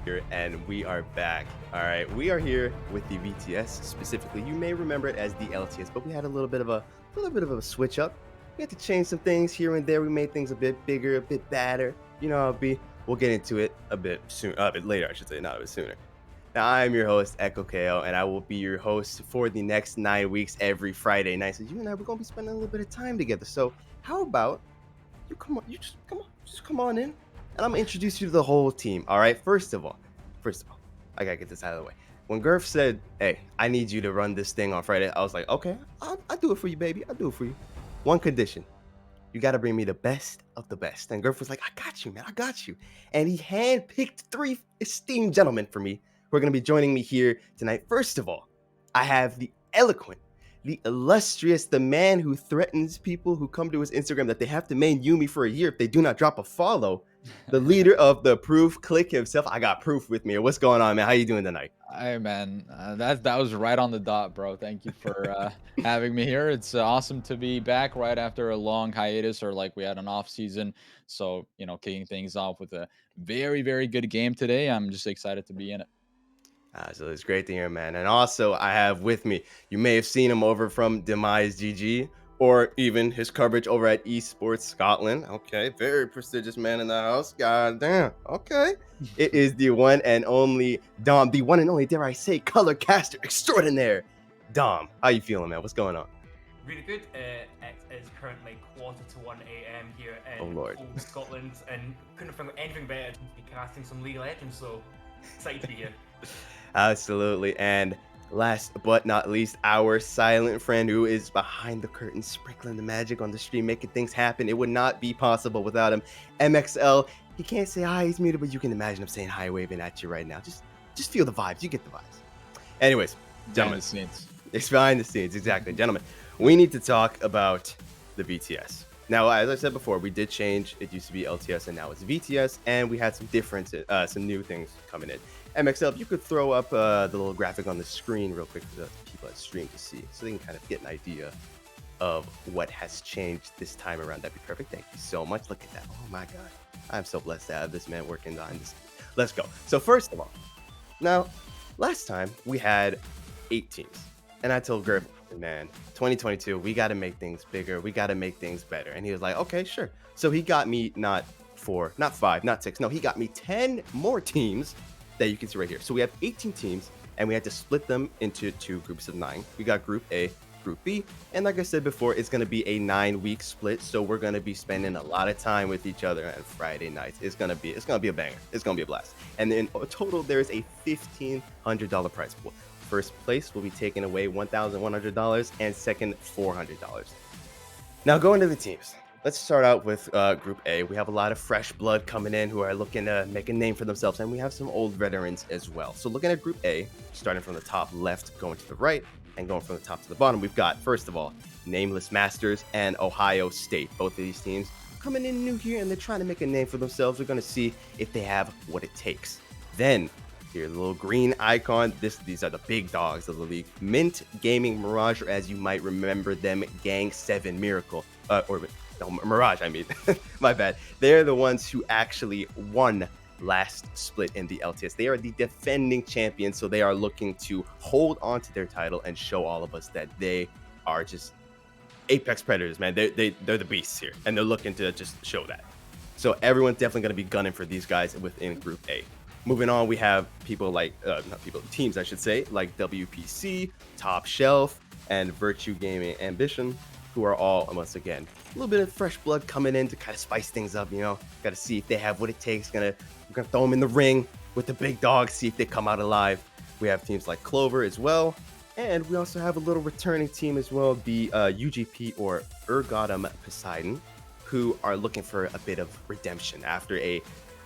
here, and we are back. All right, we are here with the VTS specifically. You may remember it as the LTS, but we had a little bit of a switch up. We had to change some things here and there. We made things a bit bigger, a bit badder. You know how it be. We'll get into it a bit soon, a bit later, I should say, not a bit sooner. Now, I am your host, Echo KO, and I will be your host for the next 9 weeks every Friday night. So you and I, we're gonna be spending a little bit of time together. So how about you come on, just come on in, and I'm gonna introduce you to the whole team. All right. First of all, I gotta get this out of the way. When Gurf said, "Hey, I need you to run this thing on Friday," I was like, "Okay, I'll do it for you, baby. I'll do it for you. One condition: you got to bring me the best of the best." And Gurf was like, "I got you, man. I got you." And he handpicked three esteemed gentlemen for me who are gonna be joining me here tonight. First of all, I have the eloquent, the illustrious, the man who threatens people who come to his Instagram that they have to main Yumi for a year if they do not drop a follow. The leader of the proof click himself. I got proof with me. What's going on, man? How you doing tonight? Hey man, that was right on the dot, bro. Thank you for having me here. It's awesome to be back right after a long hiatus, or like we had an off season. So kicking things off with a very good game today. I'm just excited to be in it. So it's great to hear, man. And also, I have with me, you may have seen him over from Demise GG, or even his coverage over at Esports Scotland. Okay, very prestigious man in the house. God damn. Okay. It is the one and only Dom, the one and only, dare I say, color caster extraordinaire. Dom, how you feeling, man? What's going on? Really good. It is currently quarter to 1 a.m. here Oh, in Lord. old Scotland, and couldn't think of anything better than to be casting some League of Legends, so excited to be here. Absolutely. And last but not least, our silent friend who is behind the curtain, sprinkling the magic on the stream, making things happen. It would not be possible without him. MXL, he can't say hi, he's muted, but you can imagine him saying hi, waving at you right now. Just feel the vibes. You get the vibes. Anyways, Behind gentlemen, the scenes. it's behind the scenes. Exactly. Gentlemen, we need to talk about the VTS. Now, as I said before, we did change. It used to be LTS and now it's VTS, and we had some differences, some new things coming in. MXL, if you could throw up the little graphic on the screen real quick for the people at stream to see, so they can kind of get an idea of what has changed this time around. That'd be perfect. Thank you so much. Look at that. Oh my God. I'm so blessed to have this man working behind this. Let's go. So first of all, now, last time we had 8 teams, and I told Gerb, man, 2022, we got to make things bigger. We got to make things better. And he was like, okay, sure. So he got me not 4, not 5, not 6. No, he got me 10 more teams that you can see right here. So we have 18 teams, and we had to split them into 2 groups of 9. We got Group A, Group B, and like I said before, it's going to be a 9-week split. So we're going to be spending a lot of time with each other on Friday nights. It's going to be a banger. It's going to be a blast. And then total, there is a $1,500 prize pool. First place will be taking away $1,100, and second, $400. Now, going to the teams. Let's start out with Group A. We have a lot of fresh blood coming in who are looking to make a name for themselves, and we have some old veterans as well. So looking at Group A, starting from the top left, going to the right, and going from the top to the bottom, we've got, first of all, Nameless Masters and Ohio State. Both of these teams coming in new here, and they're trying to make a name for themselves. We're going to see if they have what it takes. Then, here, the little green icon. These are the big dogs of the league. Mint Gaming Mirage, or as you might remember them, Gang 7 Miracle. No, Mirage, I mean. My bad. They're the ones who actually won last split in the LTS. They are the defending champions, so they are looking to hold on to their title and show all of us that they are just apex predators, man. They're the beasts here, and they're looking to just show that. So everyone's definitely going to be gunning for these guys within Group A. Moving on, we have people like, teams, I should say, like WPC, Top Shelf, and Virtue Gaming Ambition, who are all, once again, a little bit of fresh blood coming in to kind of spice things up, Got to see if they have what it takes. We're gonna throw them in the ring with the big dogs, see if they come out alive. We have teams like Clover as well. And we also have a little returning team as well, the UGP, or Urgotum Poseidon, who are looking for a bit of redemption after a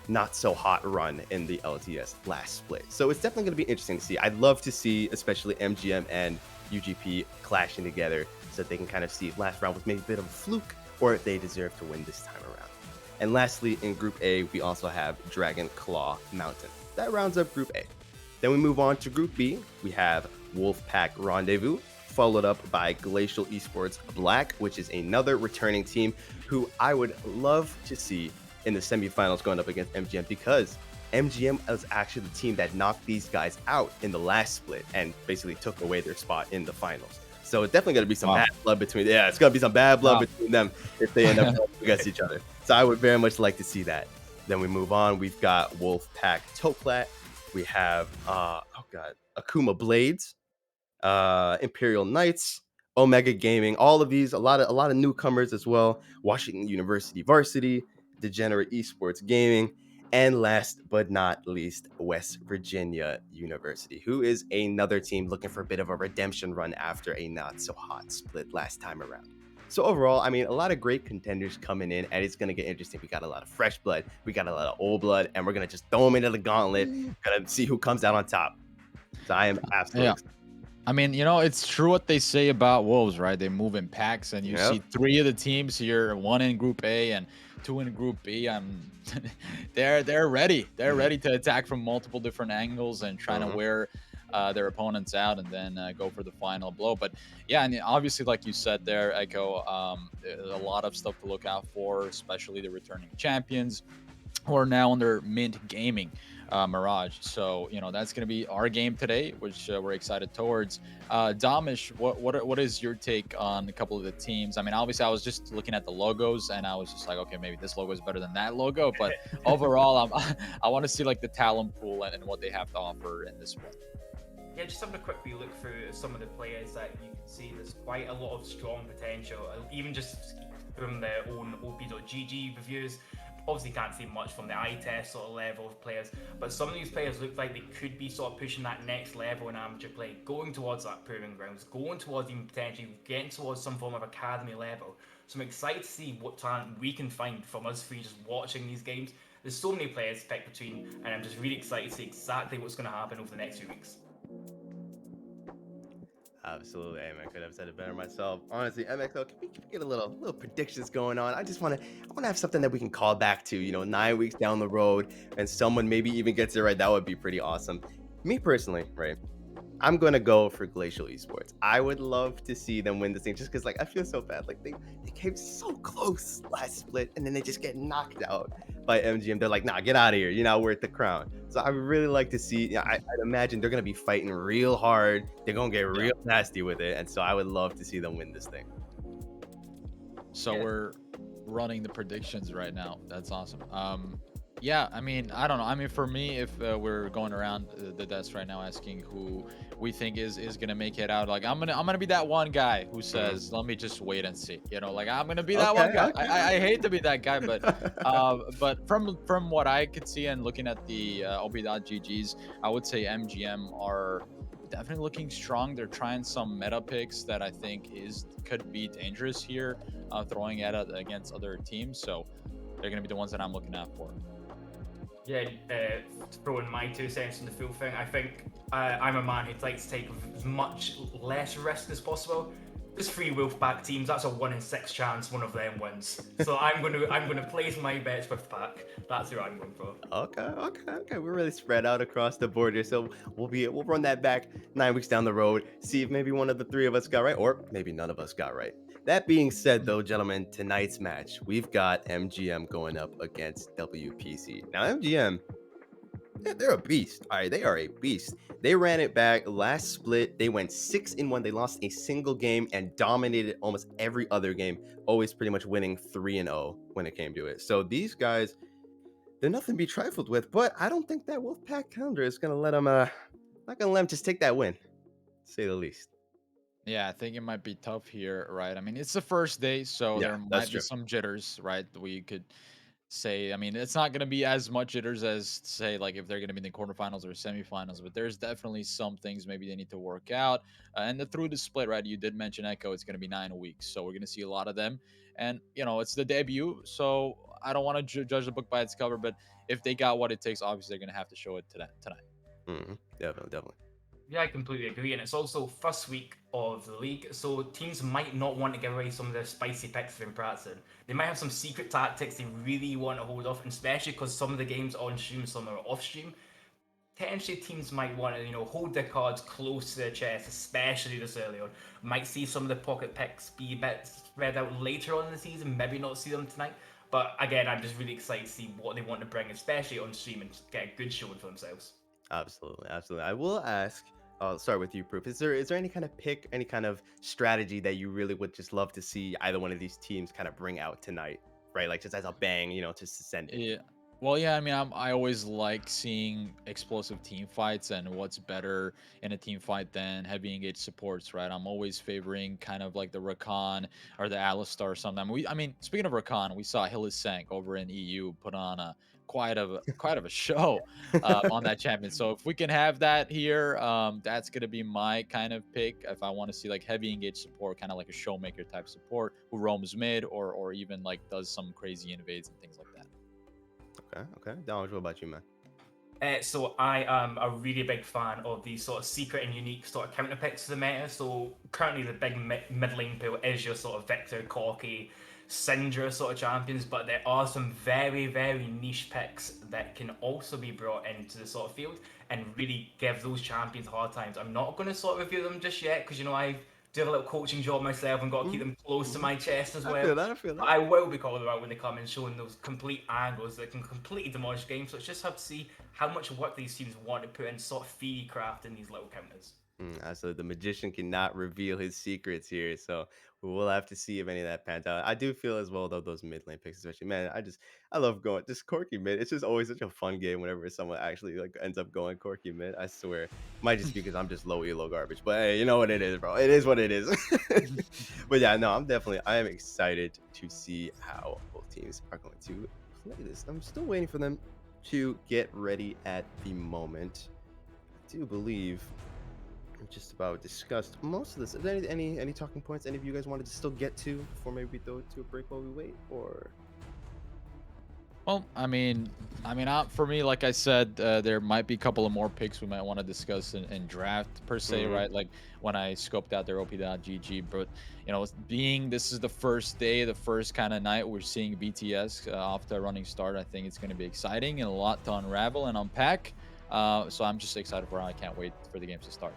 not so hot run in the LTS last split. So it's definitely going to be interesting to see. I'd love to see, especially MGM and UGP clashing together so that they can kind of see if last round was maybe a bit of a fluke or if they deserve to win this time around. And lastly, in Group A, we also have Dragon Claw Mountain. That rounds up Group A. Then we move on to Group B. We have Wolfpack Rendezvous, followed up by Glacial Esports Black, which is another returning team who I would love to see in the semifinals going up against MGM, because MGM was actually the team that knocked these guys out in the last split and basically took away their spot in the finals. So it's definitely going to be some bad blood between. Yeah, it's going to be some bad blood between them if they end up against each other. So I would very much like to see that. Then we move on. We've got Wolfpack Toplat. We have Akuma Blades, Imperial Knights, Omega Gaming. All of these, a lot of newcomers as well. Washington University Varsity, Degenerate Esports Gaming. And last but not least, West Virginia University, who is another team looking for a bit of a redemption run after a not so hot split last time around. So overall, I mean, a lot of great contenders coming in, and it's going to get interesting. We got a lot of fresh blood, we got a lot of old blood, and we're going to just throw them into the gauntlet. Going to see who comes out on top. So I am absolutely excited. I mean, it's true what they say about Wolves, right? They move in packs, and you see 3 of the teams here, 1 in Group A and 2 in Group B. They're ready. They're ready to attack from multiple different angles and trying to wear their opponents out and then go for the final blow. But yeah, and obviously, like you said there, Echo, a lot of stuff to look out for, especially the returning champions who are now under Mint Gaming. Mirage. So that's going to be our game today, which we're excited towards. Damish, what is your take on a couple of the teams? I mean, obviously, I was just looking at the logos, and I was just like, okay, maybe this logo is better than that logo. But overall, I want to see like the talent pool and what they have to offer in this one. Yeah, just having a quick wee look through some of the players that you can see. There's quite a lot of strong potential, even just from their own OP.GG reviews. Obviously can't see much from the eye test sort of level of players, but some of these players look like they could be sort of pushing that next level in amateur play, going towards that proving grounds, going towards even potentially getting towards some form of academy level. So I'm excited to see what talent we can find from us three just watching these games. There's so many players to pick between, and I'm just really excited to see exactly what's going to happen over the next few weeks. Absolutely, I couldn't have said it better myself. Honestly, MXO, can we get a little predictions going on? I want to have something that we can call back to, 9 weeks down the road, and someone maybe even gets it right. That would be pretty awesome. Me personally, right? I'm gonna go for Glacial Esports. I would love to see them win this thing, just because I feel so bad. Like they came so close last split, and then they just get knocked out by MGM. They're like, nah, get out of here. You're not worth the crown. So I would really like to see. I'd imagine they're gonna be fighting real hard. They're gonna get real nasty with it, and so I would love to see them win this thing. So we're running the predictions right now. That's awesome. Yeah, I mean, I don't know. I mean, for me, if we're going around the desk right now asking who we think is gonna make it out, like I'm gonna be that one guy who says, "Let me just wait and see." I'm gonna be that one guy. I hate to be that guy, but from what I could see and looking at the OP.GGs, I would say MGM are definitely looking strong. They're trying some meta picks that I think could be dangerous here, throwing at it against other teams. So they're gonna be the ones that I'm looking out for. Yeah, throwing my 2 cents in the full thing, I think I'm a man who'd like to take as much less risk as possible. There's 3 Wolfpack teams, that's a 1 in 6 chance one of them wins. So I'm gonna place my bets with Pack. That's who I'm going for. Okay. We're really spread out across the board here, so we'll run that back 9 weeks down the road, see if maybe one of the 3 of us got right, or maybe none of us got right. That being said, though, gentlemen, tonight's match, we've got MGM going up against WPC. Now, MGM, they're a beast. All right, they are a beast. They ran it back last split. They went 6-1. They lost a single game and dominated almost every other game, always pretty much winning 3-0 when it came to it. So these guys, they're nothing to be trifled with, but I don't think that Wolfpack calendar is going to let them, not going to let them just take that win, to say the least. Yeah, I think it might be tough here, right? I mean, it's the first day, so there might be some jitters, right? We could say, I mean, it's not going to be as much jitters as, say, like if they're going to be in the quarterfinals or semifinals, but there's definitely some things maybe they need to work out. And through the split, right? You did mention Echo, it's going to be 9 weeks, so we're going to see a lot of them. And, it's the debut, so I don't want to judge the book by its cover, but if they got what it takes, obviously they're going to have to show it tonight. Definitely. Yeah, I completely agree, and it's also first week of the league, so teams might not want to give away some of their spicy picks from practicing. They might have some secret tactics they really want to hold off, and especially because some of the games are on stream, some are off stream. Potentially teams might want to, hold their cards close to their chest, especially this early on. Might see some of the pocket picks be a bit spread out later on in the season, maybe not see them tonight. But again, I'm just really excited to see what they want to bring, especially on stream, and get a good showing for themselves. Absolutely, absolutely. I will ask. I'll start with you, Proof. Is there any kind of pick, any kind of strategy that you really would just love to see either one of these teams kind of bring out tonight, right? Like just as a bang, just to send it. Yeah. Well, yeah, I mean, I always like seeing explosive team fights, and what's better in a team fight than heavy engaged supports, right? I'm always favoring kind of like the Rakan or the Alistar or something. I mean, speaking of Rakan, we saw Hylissang over in EU put on a quite of a show on that champion. So if we can have that here, that's gonna be my kind of pick. If I want to see like heavy engaged support, kind of like a showmaker type support who roams mid or even like does some crazy invades and things like that. Okay. Donald, what about you, man? So I am a really big fan of these sort of secret and unique sort of counter picks to the meta. So currently the big mid lane pool is your sort of Victor, Corki, Syndra sort of champions, but there are some very, very niche picks that can also be brought into the sort of field and really give those champions hard times. I'm not going to sort of review them just yet because, I do have a little coaching job myself and got to keep them close to my chest as well. I feel that. But I will be calling them out when they come and showing those complete angles that can completely demolish games. So it's just have to see how much work these teams want to put in sort of theory craft in these little counters. So the magician cannot reveal his secrets here, so we will have to see if any of that pans out. I do feel as well though those mid lane picks, especially, man. I love going just Corki mid. It's just always such a fun game whenever someone actually like ends up going Corki mid. I swear, might just be because I'm just low elo garbage, but hey, you know what it is, bro. It is what it is. But yeah, no, I am excited to see how both teams are going to play this. I'm still waiting for them to get ready at the moment. I do believe just about discussed most of this. Is there any talking points any of you guys wanted to still get to before maybe we throw it to a break while we wait? Or Well, for me, like I said, there might be a couple of more picks we might want to discuss in draft per se, right? Like when I scoped out their OP.GG, but being this is the first day, the first kind of night we're seeing BTS off to a running start, I think it's going to be exciting and a lot to unravel and unpack. So I'm just excited for it. I can't wait for the games to start.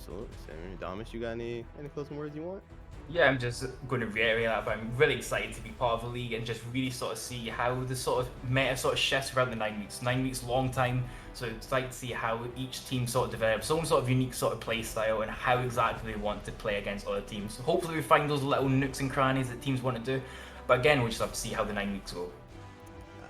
absolutely. Same. Damas, you got any closing words you want? Yeah, I'm just going to reiterate that, but I'm really excited to be part of the league and just really sort of see how the sort of meta sort of shifts throughout the 9 weeks. 9 weeks, long time, so it's like to see how each team sort of develops some sort of unique sort of play style and how exactly they want to play against other teams. So hopefully we find those little nooks and crannies that teams want to do, but again, we just have to see how the 9 weeks go.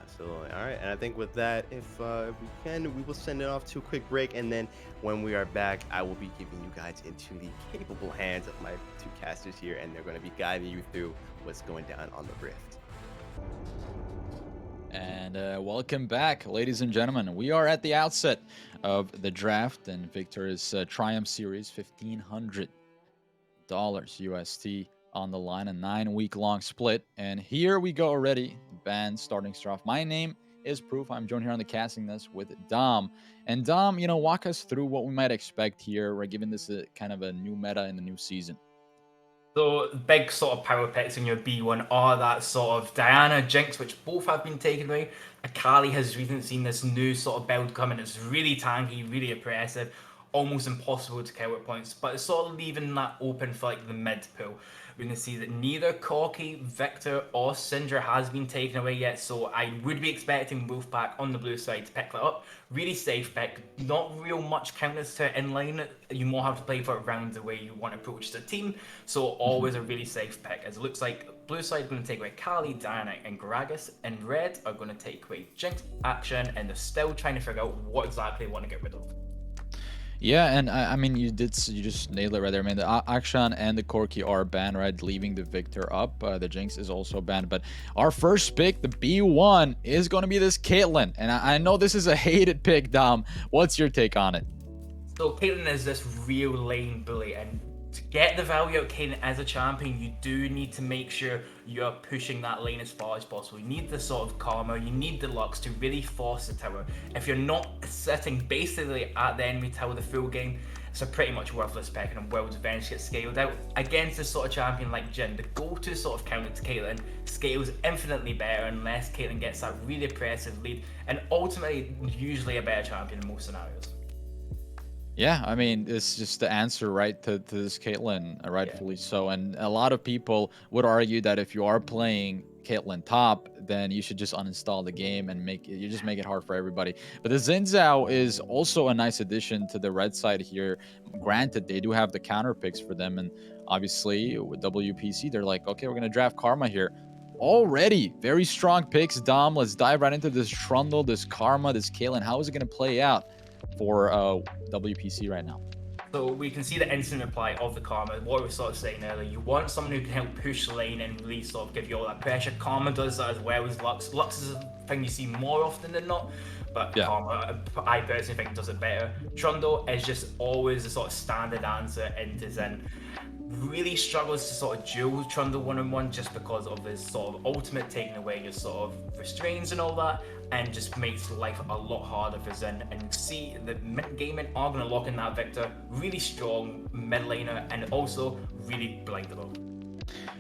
Absolutely. All right, and I think with that, if we can, we will send it off to a quick break, and then when we are back, I will be giving you guys into the capable hands of my two casters here, and they're going to be guiding you through what's going down on the Rift. And welcome back, ladies and gentlemen. We are at the outset of the draft and Victoris Triumph Series, $1,500 UST on the line, a 9-week-long split. And here we go already. Band starting off. My name is Proof. I'm joined here on the casting desk with Dom. And Dom, walk us through what we might expect here. We're giving this a kind of a new meta in the new season. So big sort of power picks in your B1 are that sort of Diana, Jinx, which both have been taken away. Akali has recently seen this new sort of build coming. It's really tanky, really oppressive, almost impossible to kill at points, but it's sort of leaving that open for like the mid pool. We're going to see that neither Corki, Victor, or Syndra has been taken away yet, so I would be expecting Wolfpack on the blue side to pick that up. Really safe pick, not real much counters to in lane. You more have to play for it around the way you want to approach the team, so always a really safe pick, as it looks like blue side going to take away Kali, Diana, and Gragas, and red are going to take away Jinx, Action, and they're still trying to figure out what exactly they want to get rid of. Yeah, and I mean, you just nailed it right there, man. The Akshan and the Corki are banned, right? Leaving the Victor up. The Jinx is also banned. But our first pick, the B1, is going to be this Caitlyn. And I know this is a hated pick, Dom. What's your take on it? So Caitlyn is this real lane bully, and to get the value out of Caitlyn as a champion, you do need to make sure you're pushing that lane as far as possible. You need the sort of karma, you need the Lux to really force the tower. If you're not sitting basically at the enemy tower the full game, it's a pretty much worthless pick, and Worlds eventually get scaled out. Against this sort of champion like Jhin, the go-to sort of counter to Caitlyn scales infinitely better unless Caitlyn gets that really oppressive lead, and ultimately usually a better champion in most scenarios. Yeah, I mean, it's just the answer, right, to this Caitlyn, rightfully so. And a lot of people would argue that if you are playing Caitlyn top, then you should just uninstall the game and you just make it hard for everybody. But the Xin Zhao is also a nice addition to the red side here. Granted, they do have the counter picks for them, and obviously with WPC, they're like, okay, we're gonna draft Karma here. Already very strong picks, Dom. Let's dive right into this Trundle, this Karma, this Caitlyn. How is it gonna play out for WPC right now? So we can see the instant reply of the Karma. What we were sort of saying earlier, you want someone who can help push the lane and really sort of give you all that pressure. Karma does that as well as Lux. Lux is a thing you see more often than not, but yeah. Karma, I personally think, does it better. Trundle is just always the sort of standard answer into Zen. Really struggles to sort of duel Trundle 1-on-1 just because of his sort of ultimate taking away your sort of restraints and all that, and just makes life a lot harder for Zen. And see the mid gaming are going to lock in that Victor, really strong mid laner, and also really blindable.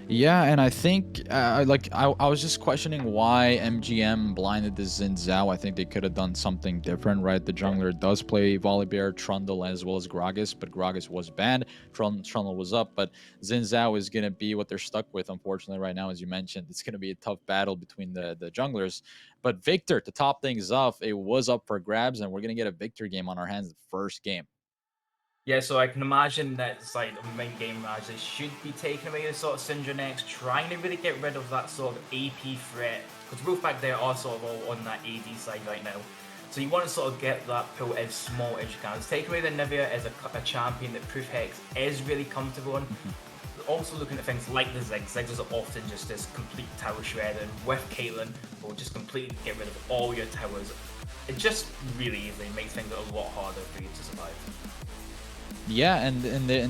Yeah, and I think I was just questioning why MGM blinded the Xin Zhao. I think they could have done something different, right? The jungler does play Volibear, Trundle, as well as Gragas, but Gragas was banned. Trundle was up, but Xin Zhao is going to be what they're stuck with, unfortunately, right now. As you mentioned, it's going to be a tough battle between the junglers. But Victor, to top things off, it was up for grabs, and we're going to get a Victor game on our hands the first game. Yeah, so I can imagine that side of the main game actually should be taking away the sort of Syndra next, trying to really get rid of that sort of AP threat, because Wolfpack there are sort of all on that AD side right now. So you want to sort of get that pull as small as you can. Let's take away the Nivea as a champion that Proof Hex is really comfortable on. Also looking at things like the Ziggs. Ziggs is often just this complete tower shredder, and with Caitlyn, will just completely get rid of all your towers. It just really easily makes things a lot harder for you to survive. Yeah, and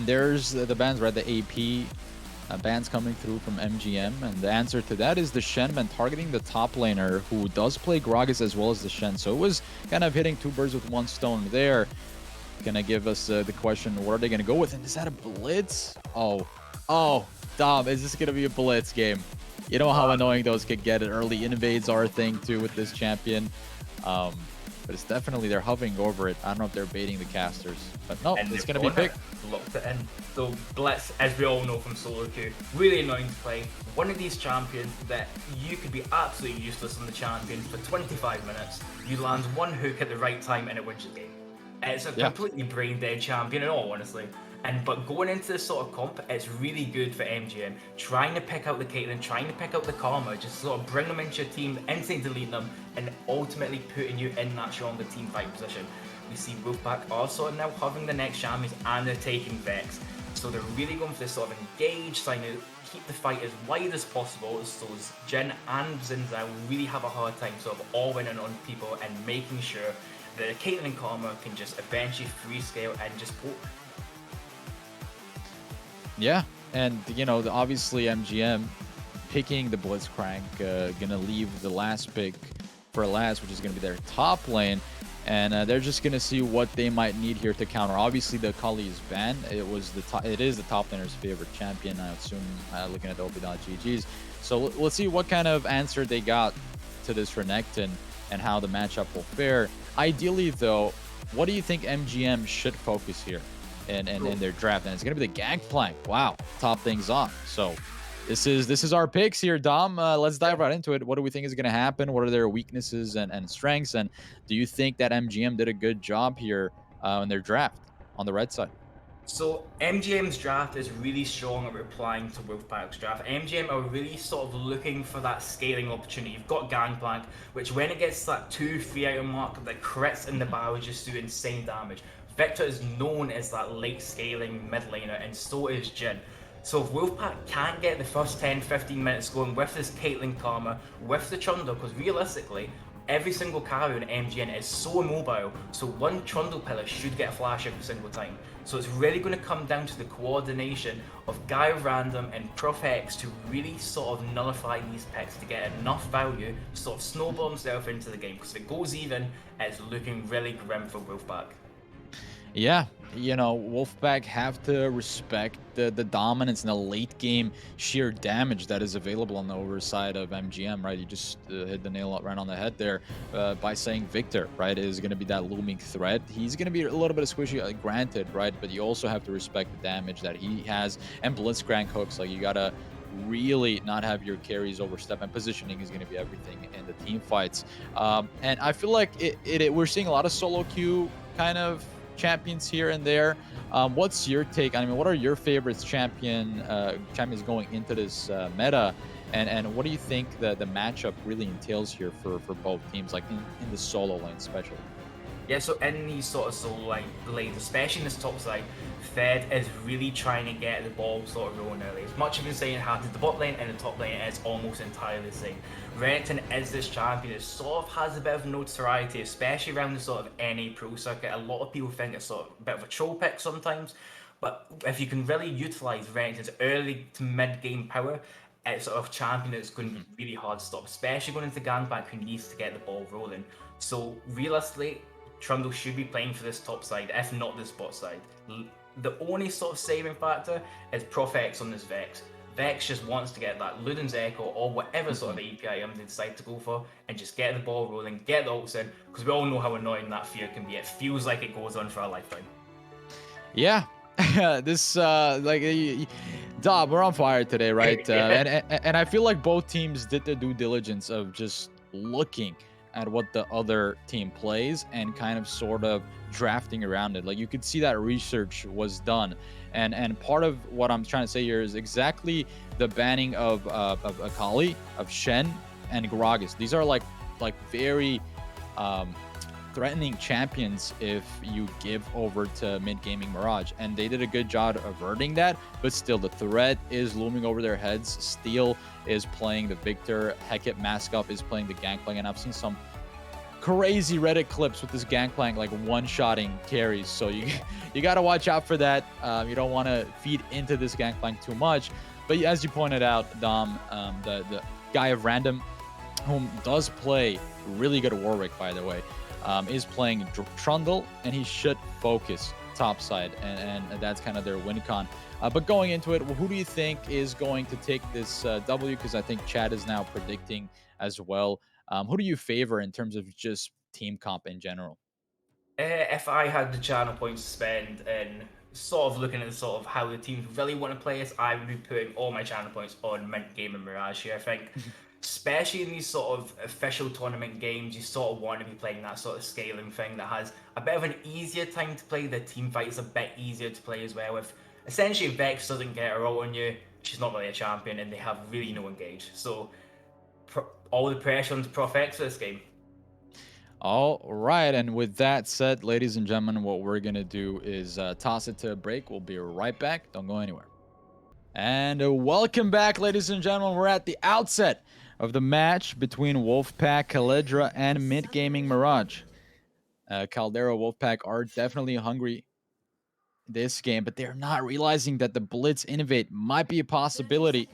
there's the bans, right? The AP bans coming through from MGM, and the answer to that is the Shen ban targeting the top laner, who does play Gragas as well as the Shen. So it was kind of hitting two birds with one stone there. Gonna give us the question, what are they gonna go with? And is that a blitz? Oh, Dom, is this gonna be a blitz game? You know how annoying those could get. Early invades are a thing too with this champion. But it's definitely, they're hovering over it. I don't know if they're baiting the casters, but no, it's going to be picked. Locked it in. So Blitz, as we all know from solo queue, really annoying to play. One of these champions that you could be absolutely useless on the champion for 25 minutes. You land one hook at the right time and it wins your game. It's a completely brain dead champion in all honesty. But going into this sort of comp, it's really good for MGM. Trying to pick out the Caitlyn, trying to pick out the Karma, just sort of bring them into your team, instantly deleting them, and ultimately putting you in that stronger team fight position. We see Wolfpack also now having the next champions, and they're taking Vex. So they're really going for this sort of engaged, trying to keep the fight as wide as possible, so Jin and Xin Zhao really have a hard time sort of all winning on people and making sure that Caitlyn and Karma can just eventually free scale and just poke. Yeah, and you know, obviously MGM picking the Blitzcrank, gonna leave the last pick for last, which is gonna be their top lane, and they're just gonna see what they might need here to counter. Obviously, the Kali is banned. It is the top laner's favorite champion, I assume, looking at the OP.GGs. So let's see what kind of answer they got to this Renekton and how the matchup will fare. Ideally, though, what do you think MGM should focus here in their draft? And it's going to be the Gangplank. Wow, top things off. So this is our picks here, Dom. Let's dive right into it. What do we think is going to happen? What are their weaknesses and strengths? And do you think that MGM did a good job here in their draft on the red side? So MGM's draft is really strong at replying to Wolfpack's draft. MGM are really sort of looking for that scaling opportunity. You've got Gangplank, which when it gets to that 2-3 item mark, the crits in the bow just do insane damage. Victor is known as that late scaling mid laner, and so is Jin. So if Wolfpack can't get the first 10-15 minutes going with this Caitlyn Karma, with the Trundle, because realistically, every single carry on MGN is so immobile, so one Trundle pillar should get a flash every single time. So it's really going to come down to the coordination of Guy Random and Prof X to really sort of nullify these picks to get enough value to sort of snowball himself into the game, because if it goes even, it's looking really grim for Wolfpack. Yeah, you know, Wolfpack have to respect the dominance in the late game sheer damage that is available on the overside of MGM, right? You just hit the nail right on the head there by saying Victor, right, is going to be that looming threat. He's going to be a little bit of squishy, granted, right? But you also have to respect the damage that he has, and Blitzcrank hooks. Like, you got to really not have your carries overstep, and positioning is going to be everything in the team fights. And I feel like we're seeing a lot of solo queue kind of champions here and there. What's your take? I mean, what are your favorites champions going into this meta? And what do you think the matchup really entails here for both teams, like in the solo lane especially? Yeah, so in these sort of solo lanes, especially in this top side, Fed is really trying to get the ball sort of rolling early. As much as we've been saying how the bot lane and the top lane is almost entirely the same. Renekton is this champion that sort of has a bit of notoriety, especially around the sort of NA Pro circuit. A lot of people think it's sort of a bit of a troll pick sometimes, but if you can really utilize Renekton's early to mid game power, it's sort of champion that's going to be really hard to stop, especially going into Gangplank who needs to get the ball rolling. So realistically, Trundle should be playing for this top side, if not this bot side. The only sort of saving factor is Prof X on this Vex. Vex just wants to get that Luden's Echo or whatever sort of API they decide to go for and just get the ball rolling, get the ults in, because we all know how annoying that fear can be. It feels like it goes on for a lifetime. Yeah. This Dob, we're on fire today, right? And I feel like both teams did the due diligence of just looking at what the other team plays and kind of sort of drafting around it. Like you could see that research was done, and part of what I'm trying to say here is exactly the banning of Akali, of Shen, and Gragas. These are like very threatening champions if you give over to mid gaming Mirage, and they did a good job averting that, but still the threat is looming over their heads. Steel is playing the Victor, Heket Maskoff is playing the Gangplank, and I've seen some crazy Reddit clips with this Gangplank like one-shotting carries, so you got to watch out for that. You don't want to feed into this Gangplank too much, but as you pointed out, Dom, the guy of Random, whom does play really good Warwick, by the way, is playing Trundle, and he should focus topside, and that's kind of their win con. But going into it, who do you think is going to take this W? Because I think Chad is now predicting as well. Who do you favor in terms of just team comp in general? If I had the channel points to spend and sort of looking at sort of how the teams really want to play us, I would be putting all my channel points on Mint Game and Mirage here. I think, especially in these sort of official tournament games, you sort of want to be playing that sort of scaling thing that has a bit of an easier time to play. The team fight is a bit easier to play as well. If essentially Vex doesn't get her ult on you, she's not really a champion, and they have really no engage. So all the pressure on Prof X for this game. All right, and with that said, ladies and gentlemen, what we're gonna do is toss it to a break. We'll be right back. Don't go anywhere. And welcome back, ladies and gentlemen. We're at the outset of the match between Wolfpack, Caledra, and Mid Gaming Mirage. Caldera Wolfpack are definitely hungry this game, but they're not realizing that the Blitz Innovate might be a possibility.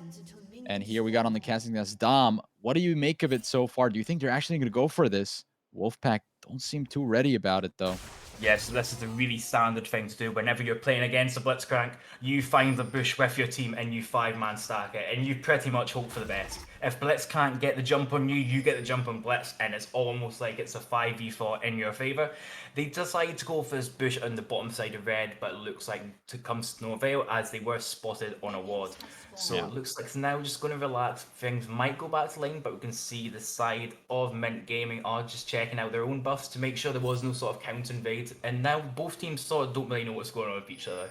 And here we got on the casting desk, Dom. What do you make of it so far? Do you think they're actually going to go for this? Wolfpack don't seem too ready about it, though. Yeah, so this is a really standard thing to do. Whenever you're playing against a Blitzcrank, you find the bush with your team and you 5-man stack it, and you pretty much hope for the best. If Blitz can't get the jump on you, you get the jump on Blitz, and it's almost like it's a 5v4 in your favor. They decided to go for this bush on the bottom side of red, but it looks like to come Snowveil as they were spotted on a ward. So it looks like it's now just going to relax. Things might go back to lane, but we can see the side of Mint Gaming are just checking out their own buffs to make sure there was no sort of counter invade. And now both teams sort of don't really know what's going on with each other.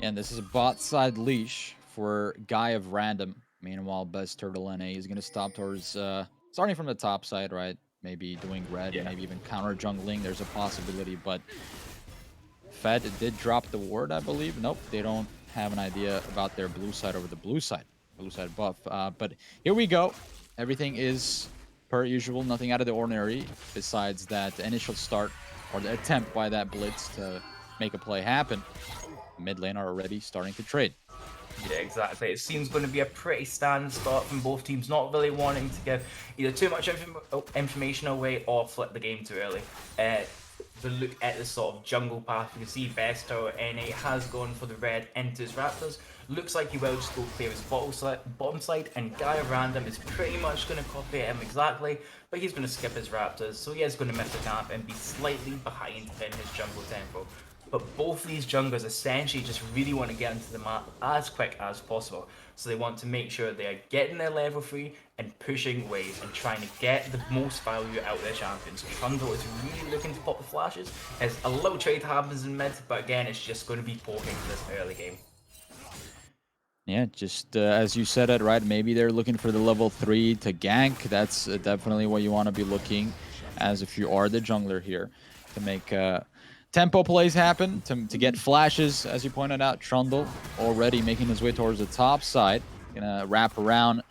And this is a bot side leash for Guy of Random. Meanwhile, Best Turtle NA is going to stop towards, starting from the top side, right? Maybe doing red, maybe even counter jungling. There's a possibility, but Fed did drop the ward, I believe. Nope, they don't have an idea about their blue side over the blue side buff. But here we go. Everything is per usual, nothing out of the ordinary besides that initial start or the attempt by that Blitz to make a play happen. Mid lane are already starting to trade. Yeah, exactly. It seems going to be a pretty standard start from both teams, not really wanting to give either too much information away or flip the game too early. The look at the sort of jungle path, you can see Best Tower NA has gone for the red into his Raptors. Looks like he will just go clear his bottom side, and Guy of Random is pretty much going to copy him exactly, but he's going to skip his Raptors, so he is going to miss the camp and be slightly behind in his jungle tempo. but both these junglers essentially just really want to get into the map as quick as possible. So they want to make sure they are getting their level 3 and pushing waves and trying to get the most value out of their champions. Trundle is really looking to pop the flashes as a little trade happens in mid, but again, it's just going to be poking for this early game. Yeah, just as you said it, right? Maybe they're looking for the level 3 to gank. That's definitely what you want to be looking as if you are the jungler here, to make tempo plays happen, to get flashes, as you pointed out. Trundle already making his way towards the top side. Gonna wrap around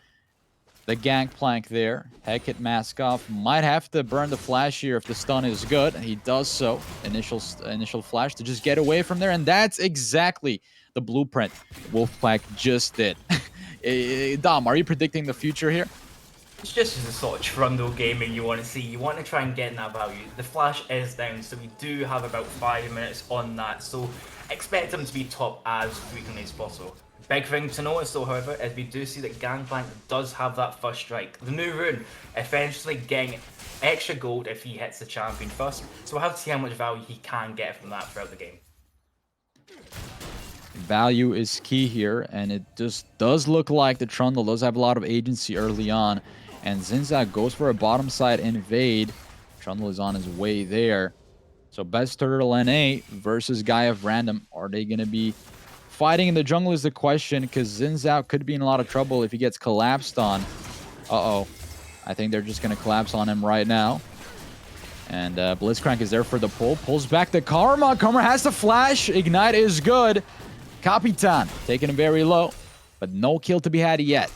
the gangplank there. Hecate mask off. Might have to burn the flash here if the stun is good. He does so. Initial flash to just get away from there, and that's exactly the blueprint Wolfpack just did. Dom, are you predicting the future here? It's just the sort of Trundle gaming you want to see. You want to try and get in that value. The flash is down, so we do have about 5 minutes on that, so expect him to be top as frequently as possible. Big thing to notice though, however, is we do see that Gangplank does have that first strike. The new rune, essentially getting extra gold if he hits the champion first, so we'll have to see how much value he can get from that throughout the game. Value is key here, and it just does look like the Trundle does have a lot of agency early on, and Zinzak goes for a bottom side invade. Trundle is on his way there. So Best Turtle NA versus Guy of Random. Are they going to be fighting in the jungle is the question, because Zinzak could be in a lot of trouble if he gets collapsed on. Uh-oh. I think they're just going to collapse on him right now. And Blitzcrank is there for the pull. Pulls back the Karma. Karma has the flash. Ignite is good. Capitan taking him very low, but no kill to be had yet.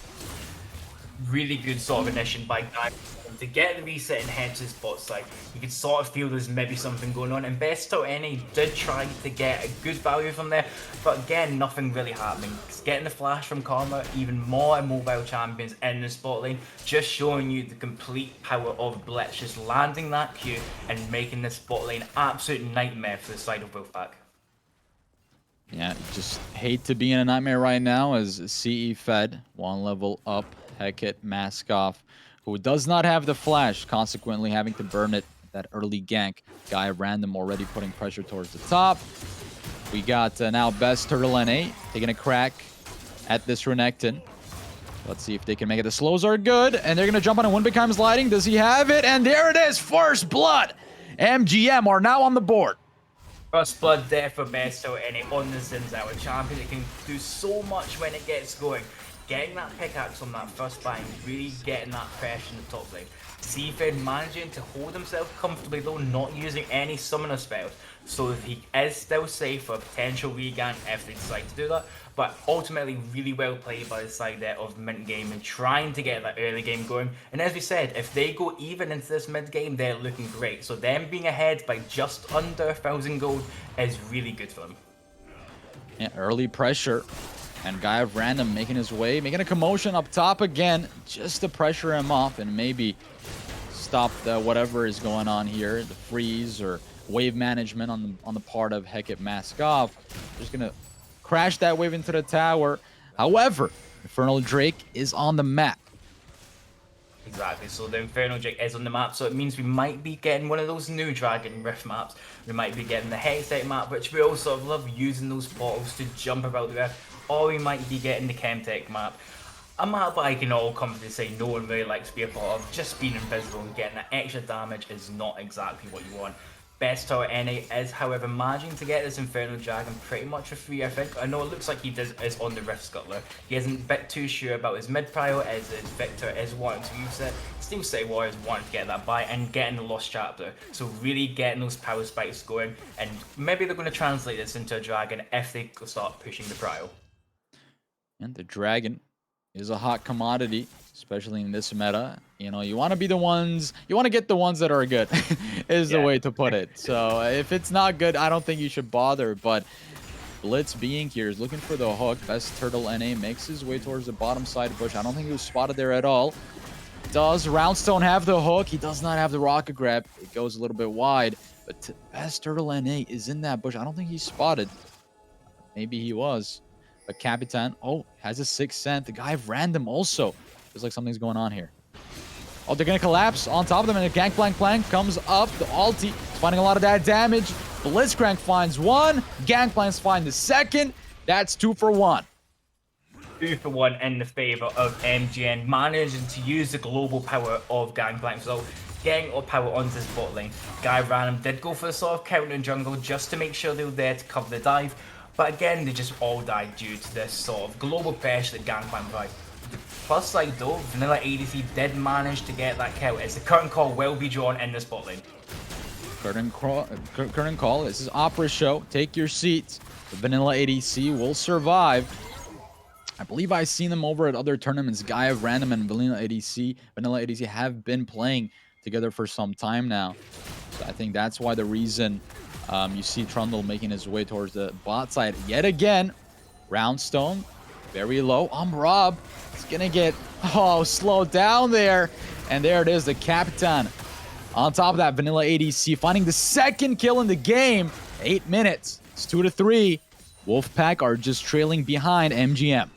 Really good sort of initiative by Guy to get the reset and head to his bot side. You could sort of feel there's maybe something going on, and Best Turtle NA did try to get a good value from there, but again, nothing really happening. It's getting the flash from Karma, even more immobile champions in the spot lane, just showing you the complete power of Blitz, just landing that Q and making this bot lane absolute nightmare for the side of Wolfpack. Yeah, just hate to be in a nightmare right now as CE fed, 1 level up, Hecate mask off, who does not have the flash, consequently having to burn it, that early gank. Guy Random already putting pressure towards the top. We got now Best Turtle NA taking a crack at this Renekton. Let's see if they can make it. The slows are good, and they're going to jump on a Winbeckheim's lighting. Does he have it? And there it is, first blood! MGM are now on the board. First blood there for Best Turtle NA on the Zinzak, a champion that can do so much when it gets going. Getting that pickaxe on that first bang, really getting that pressure in the top lane. Seafed managing to hold himself comfortably though, not using any summoner spells, so he is still safe for a potential regank if they decide to do that, but ultimately really well played by the side there of Mint Game and trying to get that early game going. And as we said, if they go even into this mid game, they're looking great, so them being ahead by just under 1,000 gold is really good for them. Yeah, early pressure. And Guy of Random making his way, making a commotion up top again, just to pressure him off and maybe stop the whatever is going on here, the freeze or wave management on the part of Hecate mask off. Just gonna crash that wave into the tower. However, Infernal Drake is on the map. Exactly, so the Infernal Drake is on the map, so it means we might be getting one of those new Dragon Rift maps. We might be getting the Hextech map, which we all sort of love, using those portals to jump about the Rift. Or we might be getting the Chemtech map. A map I can all confidently say no one really likes to be a part of. Just being invisible and getting that extra damage is not exactly what you want. Best Turtle NA is, however, managing to get this Infernal Dragon pretty much for free, I think. I know it looks like he is on the Rift Scuttler. He isn't a bit too sure about his mid-prio, as Victor is wanting to use it. Steel City Warriors wanting to get that buy and getting the Lost Chapter. So really getting those power spikes going, and maybe they're going to translate this into a dragon if they start pushing the prio. And the dragon is a hot commodity, especially in this meta. You know, you want to be the ones, you want to get the ones that are good, is the way to put it. So if it's not good, I don't think you should bother. But Blitz being here is looking for the hook. Best Turtle NA makes his way towards the bottom side bush. I don't think he was spotted there at all. Does Roundstone have the hook? He does not have the rocket grab. It goes a little bit wide. But Best Turtle NA is in that bush. I don't think he's spotted. Maybe he was. But Capitan, oh, has a 6th sense. The Guy of Random also. Feels like something's going on here. Oh, they're going to collapse on top of them, and the Gangplank comes up. The ulti is finding a lot of that damage. Blitzcrank finds one. Gangplank's find the second. That's 2 for 1. 2 for 1 in the favor of MGN, managing to use the global power of Gangplank. So getting up power onto this bot lane. Guy Random did go for the sort of counter in jungle just to make sure they were there to cover the dive. But again, they just all died due to this sort of global pressure that Gangplank provides. The plus side though, Vanilla ADC did manage to get that kill as the curtain call will be drawn in this bot lane. Curtain call. This is Opera Show. Take your seats. The Vanilla ADC will survive. I believe I've seen them over at other tournaments. Guy of Random and Vanilla ADC have been playing together for some time now. So I think that's why the reason you see Trundle making his way towards the bot side yet again. Roundstone, very low. Rob. It's gonna get slowed down there. And there it is, the Capitan. On top of that, Vanilla ADC finding the second kill in the game. 8 minutes. It's 2-3. Wolfpack are just trailing behind MGM.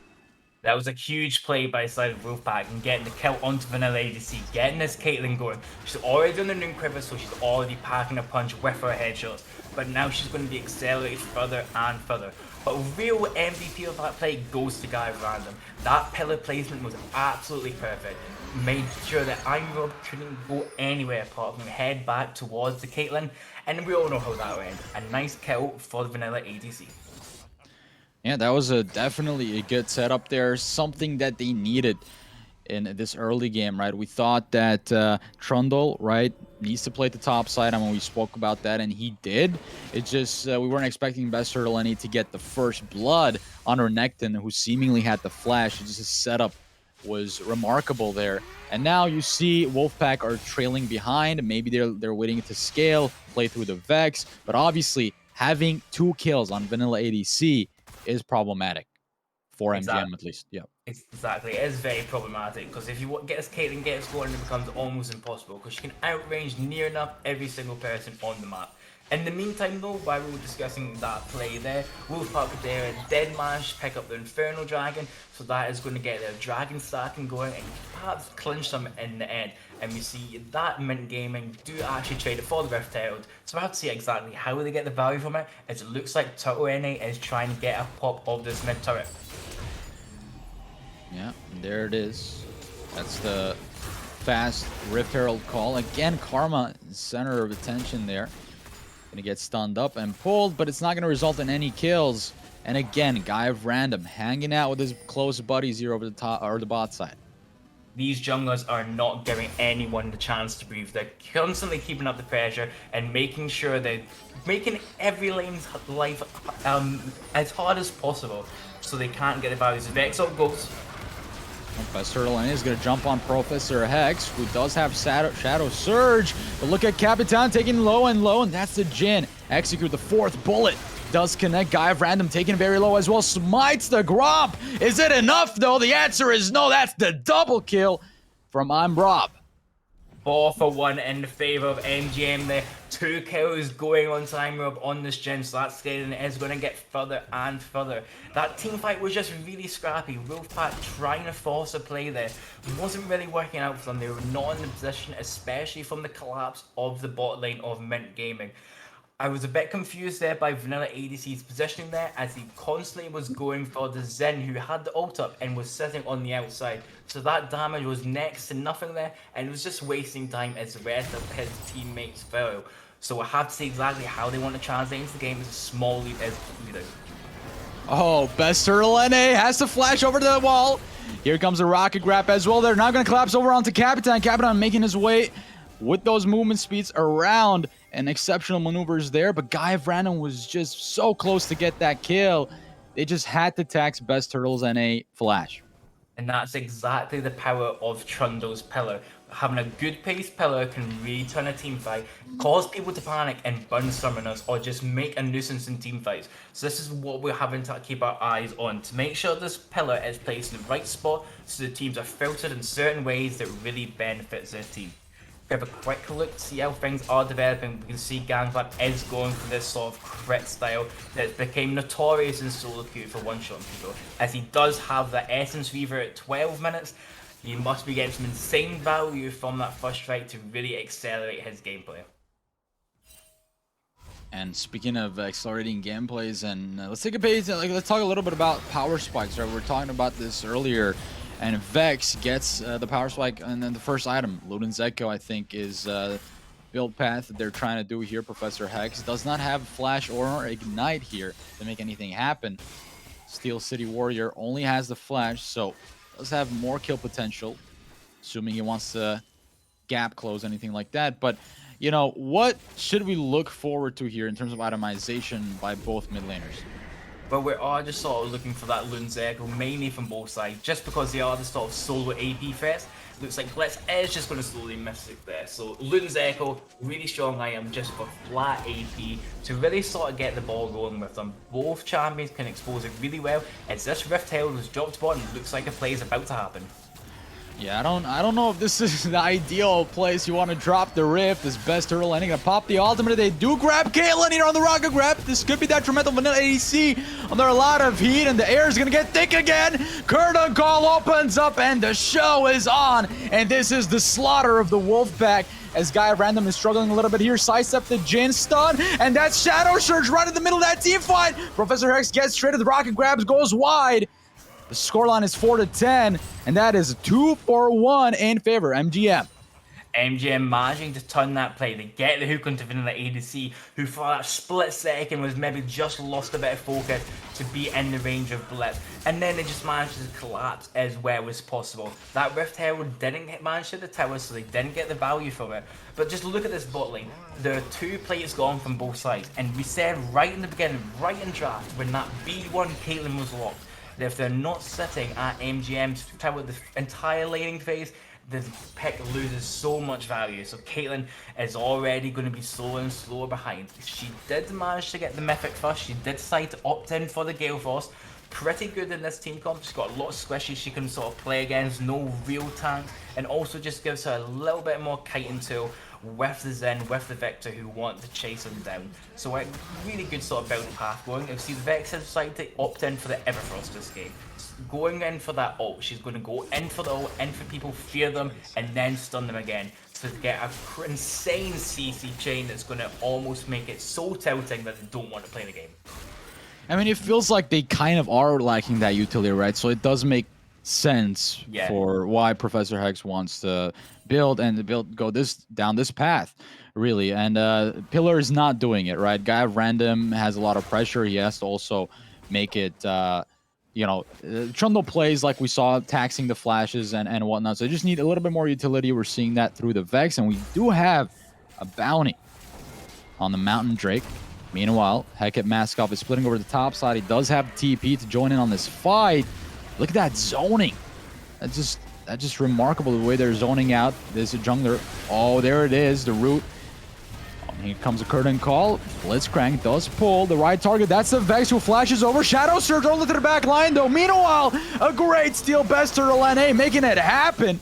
That was a huge play by the side of Wolfpack and getting the kill onto Vanilla ADC, getting this Caitlyn going. She's already on the Noon Quiver, so she's already packing a punch with her headshots. But now she's going to be accelerated further and further. But real MVP of that play goes to Guy Random. That pillar placement was absolutely perfect. Made sure that Rob couldn't go anywhere apart from head back towards the Caitlyn. And we all know how that went. A nice kill for the Vanilla ADC. Yeah, that was definitely a good setup there. Something that they needed in this early game, right? We thought that Trundle, right, needs to play the top side. I mean, we spoke about that, and he did. It's just we weren't expecting Best Turtle any to get the first blood on Renekton, who seemingly had the flash. It's just his setup was remarkable there. And now you see Wolfpack are trailing behind. Maybe they're waiting to scale, play through the Vex. But obviously, having 2 kills on Vanilla ADC is problematic for MGM at least. Yeah. Exactly, it is very problematic because if you get this Caitlyn gets going, it becomes almost impossible because she can outrange near enough every single person on the map. In the meantime though, while we were discussing that play there, Wolfpack there did manage to pick up the Infernal Dragon, so that is going to get their Dragon stacking going and perhaps clinch them in the end. And we see that Mint Gaming do actually trade it for the Rift Herald, so we'll have to see exactly how they get the value from it, as it looks like Turtle NA is trying to get a pop of this mid turret. Yeah, there it is. That's the fast Rift Herald call. Again, Karma, center of attention there. Gonna get stunned up and pulled, but it's not gonna result in any kills. And again, Guy of Random hanging out with his close buddies here over the top or the bot side. These junglers are not giving anyone the chance to breathe. They're constantly keeping up the pressure and making sure they're making every lane's life as hard as possible so they can't get the values. Vex up goes. Best Turtle is going to jump on Professor Hex, who does have Shadow Surge. But look at Capitan taking low, and that's the Jhin. Execute the 4th bullet. Does connect. Guy of Random taking very low as well. Smites the Gromp. Is it enough, though? The answer is no. That's the double kill from I'm Rob. 4 for 1 in the favor of MGM there. 2 kills going on Time Rob on this Jhin, so that scaling is going to get further and further. That team fight was just really scrappy. Wolfpack trying to force a play there. It wasn't really working out for them. They were not in the position, especially from the collapse of the bot lane of Mint Gaming. I was a bit confused there by Vanilla ADC's positioning there, as he constantly was going for the Zen, who had the ult up and was sitting on the outside. So that damage was next to nothing there, and it was just wasting time as the rest of his teammates fell. So we'll have to see exactly how they want to translate into the game as a small lead as we do. Oh, Best Turtle NA has to flash over to the wall. Here comes a rocket grab as well. They're now going to collapse over onto Capitan. Capitan making his way with those movement speeds around, and exceptional maneuvers there, but Guy of Random was just so close to get that kill. They just had to tax Best Turtles NA flash. And that's exactly the power of Trundle's pillar. Having a good paced pillar can really turn a team fight, cause people to panic and burn summoners, or just make a nuisance in team fights. So this is what we're having to keep our eyes on, to make sure this pillar is placed in the right spot so the teams are filtered in certain ways that really benefits their team. We have a quick look to see how things are developing. We can see Gangplank is going for this sort of crit style that became notorious in solo queue for one-shot people. As he does have the Essence Weaver at 12 minutes, he must be getting some insane value from that first strike to really accelerate his gameplay. And speaking of accelerating gameplays, and let's take a page. Let's talk a little bit about power spikes. Right, we were talking about this earlier, and Vex gets the power spike, and then the first item, Luden's Echo, I think, is build path that they're trying to do here. Professor Hex does not have Flash or Ignite here to make anything happen. Steel City Warrior only has the Flash, so does have more kill potential, assuming he wants to gap close, anything like that. But you know, what should we look forward to here in terms of itemization by both mid laners? But we are just sort of looking for that Luden's Echo, mainly from both sides, just because they are the sort of solo AP threats. Looks like Blitz is just going to slowly miss it there. So Luden's Echo, really strong item just for flat AP to really sort of get the ball rolling with them. Both champions can expose it really well. As this Rift Herald was dropped bottom, looks like a play is about to happen. Yeah, I don't know if this is the ideal place you want to drop the Rift. This best turtle ending gonna pop the ultimate. They do grab Caitlyn here on the rocket grab. This could be detrimental. Vanilla ADC under a lot of heat, and the air is gonna get thick again. Curtain Call opens up, and the show is on. And this is the slaughter of the Wolfpack. As Guy Random is struggling a little bit here, sidestep the Jin stun, and that Shadow Surge right in the middle of that team fight. Professor Hex gets straight to the rocket grabs, goes wide. The scoreline is 4-10, and that is 2-1 in favor MGM. MGM managing to turn that play. They get the hook onto Vanilla ADC, who for that split second was maybe just lost a bit of focus to be in the range of Blitz. And then they just managed to collapse as well as possible. That Rift Herald didn't manage to the tower, so they didn't get the value from it. But just look at this bot lane. There are 2 plates gone from both sides. And we said right in the beginning, right in draft, when that B1 Caitlyn was locked, that if they're not sitting at MGM's tower the entire laning phase, the pick loses so much value. So Caitlyn is already going to be slower and slower behind. She did manage to get the Mythic first. She did decide to opt in for the Gale Force. Pretty good in this team comp. She's got a lot of squishes she can sort of play against, no real tanks, and also just gives her a little bit more kiting tool with the Zen, with the Victor, who want to chase him down. So a really good sort of build path going. You see the Vex has decided to opt in for the Everfrost this game. Going in for that ult, she's going to go in for the ult, in for people, fear them, and then stun them again. So to get a insane CC chain that's going to almost make it so tilting that they don't want to play the game. I mean, it feels like they kind of are lacking that utility, right? So it does make sense for why Professor Hex wants to build go down this path, really. And Pillar is not doing it, right? Guy Random has a lot of pressure. He has to also make it, Trundle plays like we saw, taxing the flashes and whatnot. So they just need a little bit more utility. We're seeing that through the Vex, and we do have a bounty on the Mountain Drake. Meanwhile, Heket Maskov is splitting over the top side. He does have TP to join in on this fight. Look at that zoning. That's just remarkable, the way they're zoning out. There's a jungler. Oh, there it is, the root. Here comes a curtain call. Blitzcrank does pull the right target. That's the Vex who flashes over. Shadow Surge only to the back line, though. Meanwhile, a great steal. Best turtle NA making it happen.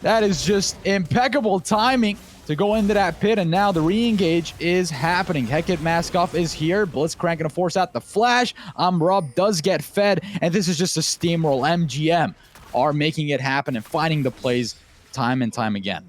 That is just impeccable timing to go into that pit, and now the re-engage is happening. Heket Maskov is here. Blitzcrank gonna force out the flash. Rob does get fed, and this is just a steamroll. MGM are making it happen and finding the plays time and time again.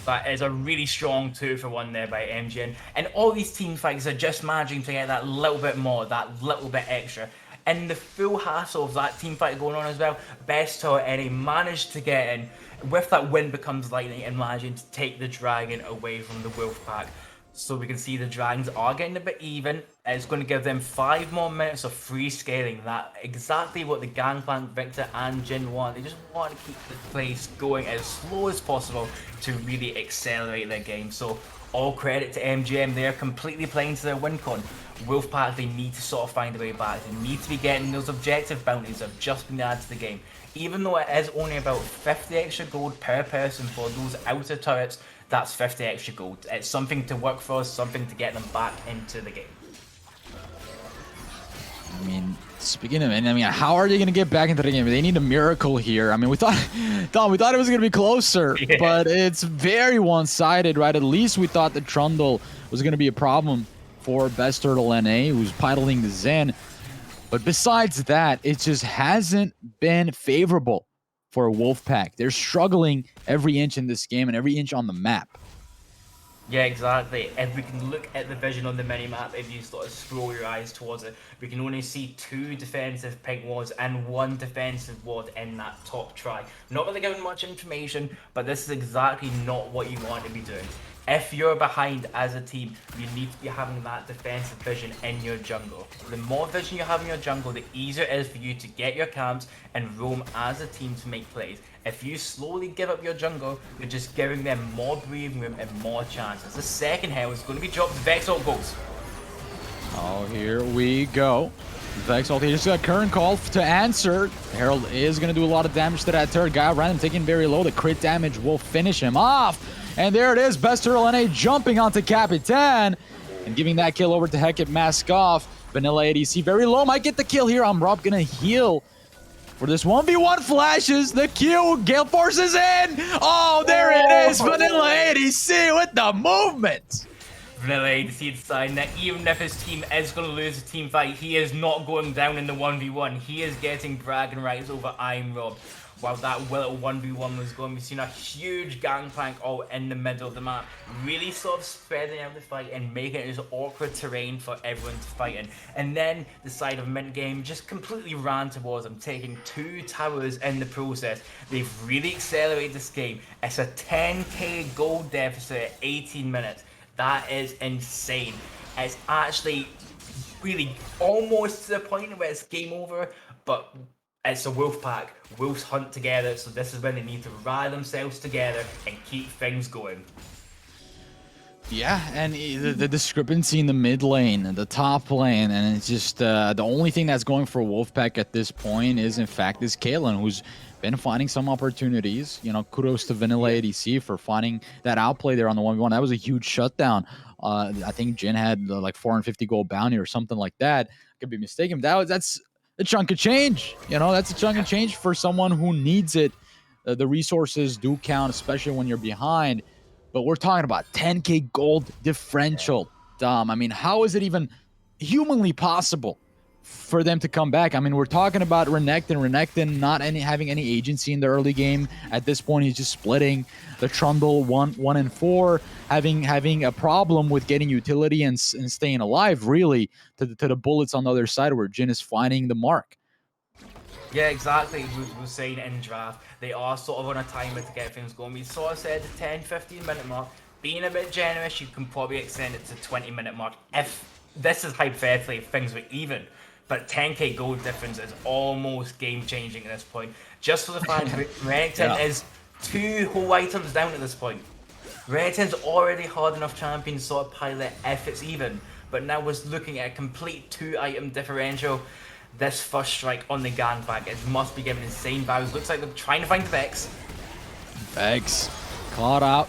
That is a really strong 2-for-1 there by MGM. And all these team fights are just managing to get that little bit more, that little bit extra. And the full hassle of that team fight going on as well, Best Tower NA managed to get in. With that wind becomes lightning and managing to take the dragon away from the Wolfpack. So we can see the dragons are getting a bit even. It's going to give them 5 more minutes of free scaling. That exactly what the Gangplank, Victor and Jin want. They just want to keep the place going as slow as possible to really accelerate their game. So all credit to MGM. They're completely playing to their win con. Wolfpack, they need to sort of find a way back. They need to be getting those objective bounties that have just been added to the game. Even though it is only about 50 extra gold per person for those outer turrets, that's 50 extra gold. It's something to work for, something to get them back into the game. I mean, speaking of, how are they going to get back into the game? They need a miracle here. I mean, we thought it was going to be closer, but it's very one-sided, right? At least we thought the Trundle was going to be a problem for Best Turtle NA, who's piloting the Zen. But besides that, it just hasn't been favorable for Wolfpack. They're struggling every inch in this game and every inch on the map. Yeah, exactly. If we can look at the vision on the minimap, if you sort of scroll your eyes towards it, we can only see 2 defensive pink wards and 1 defensive ward in that top try. Not really giving much information, but this is exactly not what you want to be doing. If you're behind as a team, you need to be having that defensive vision in your jungle. The more vision you have in your jungle, the easier it is for you to get your camps and roam as a team to make plays. If you slowly give up your jungle, you're just giving them more breathing room and more chances. The second hell is going to be dropped. Vex ult goes. Oh, here we go. Vex ult, he just got current call to answer. Herald is going to do a lot of damage to that turret guy. Random taking very low. The crit damage will finish him off. And there it is. Best Turtle NA jumping onto Capitan and giving that kill over to Heket Maskov. Vanilla ADC very low. Might get the kill here. I'm Rob going to heal for this 1v1 flashes. The Q. Gale Force is in. Oh, there it is. Vanilla ADC with the movement. Vanilla ADC deciding that even if his team is going to lose the team fight, he is not going down in the 1v1. He is getting bragging rights over I'm Rob. While that little 1v1 was going, we've seen a huge gangplank all in the middle of the map, really sort of spreading out the fight and making it as awkward terrain for everyone to fight in. And then the side of mid game just completely ran towards them, taking 2 towers in the process. They've really accelerated this game. It's a 10k gold deficit at 18 minutes. That is insane. It's actually really almost to the point where it's game over, but it's a wolf pack. Wolves hunt together, so this is when they need to rally themselves together and keep things going. Yeah, and the discrepancy in the mid lane and the top lane, and it's just the only thing that's going for Wolfpack at this point is, in fact, this Caitlyn, who's been finding some opportunities. You know, kudos to Vanilla ADC for finding that outplay there on the 1v1. That was a huge shutdown. I think Jin had like 450 gold bounty or something like that. Could be mistaken. That's a chunk of change. You know, that's a chunk of change for someone who needs it. The resources do count, especially when you're behind. But we're talking about 10k gold differential, Dom. I mean, how is it even humanly possible for them to come back? I mean, we're talking about Renekton not having any agency in the early game. At this point, he's just splitting. The Trundle 1 and 4 having a problem with getting utility and staying alive, really, to the bullets on the other side where Jin is finding the mark. Yeah, exactly. We were saying in draft, they are sort of on a timer to get things going. We sort of said the 10-15 minute mark. Being a bit generous, you can probably extend it to 20-minute mark. If this is hypothetically if things were even. But 10k gold difference is almost game-changing at this point. Just for the fact that Renekton is 2 whole items down at this point. Renekton's already hard enough champion sort of pilot if it's even. But now we're looking at a complete 2-item differential. This first strike on the gangplank, it must be giving insane values. Looks like they're trying to find the Vex. Vex caught out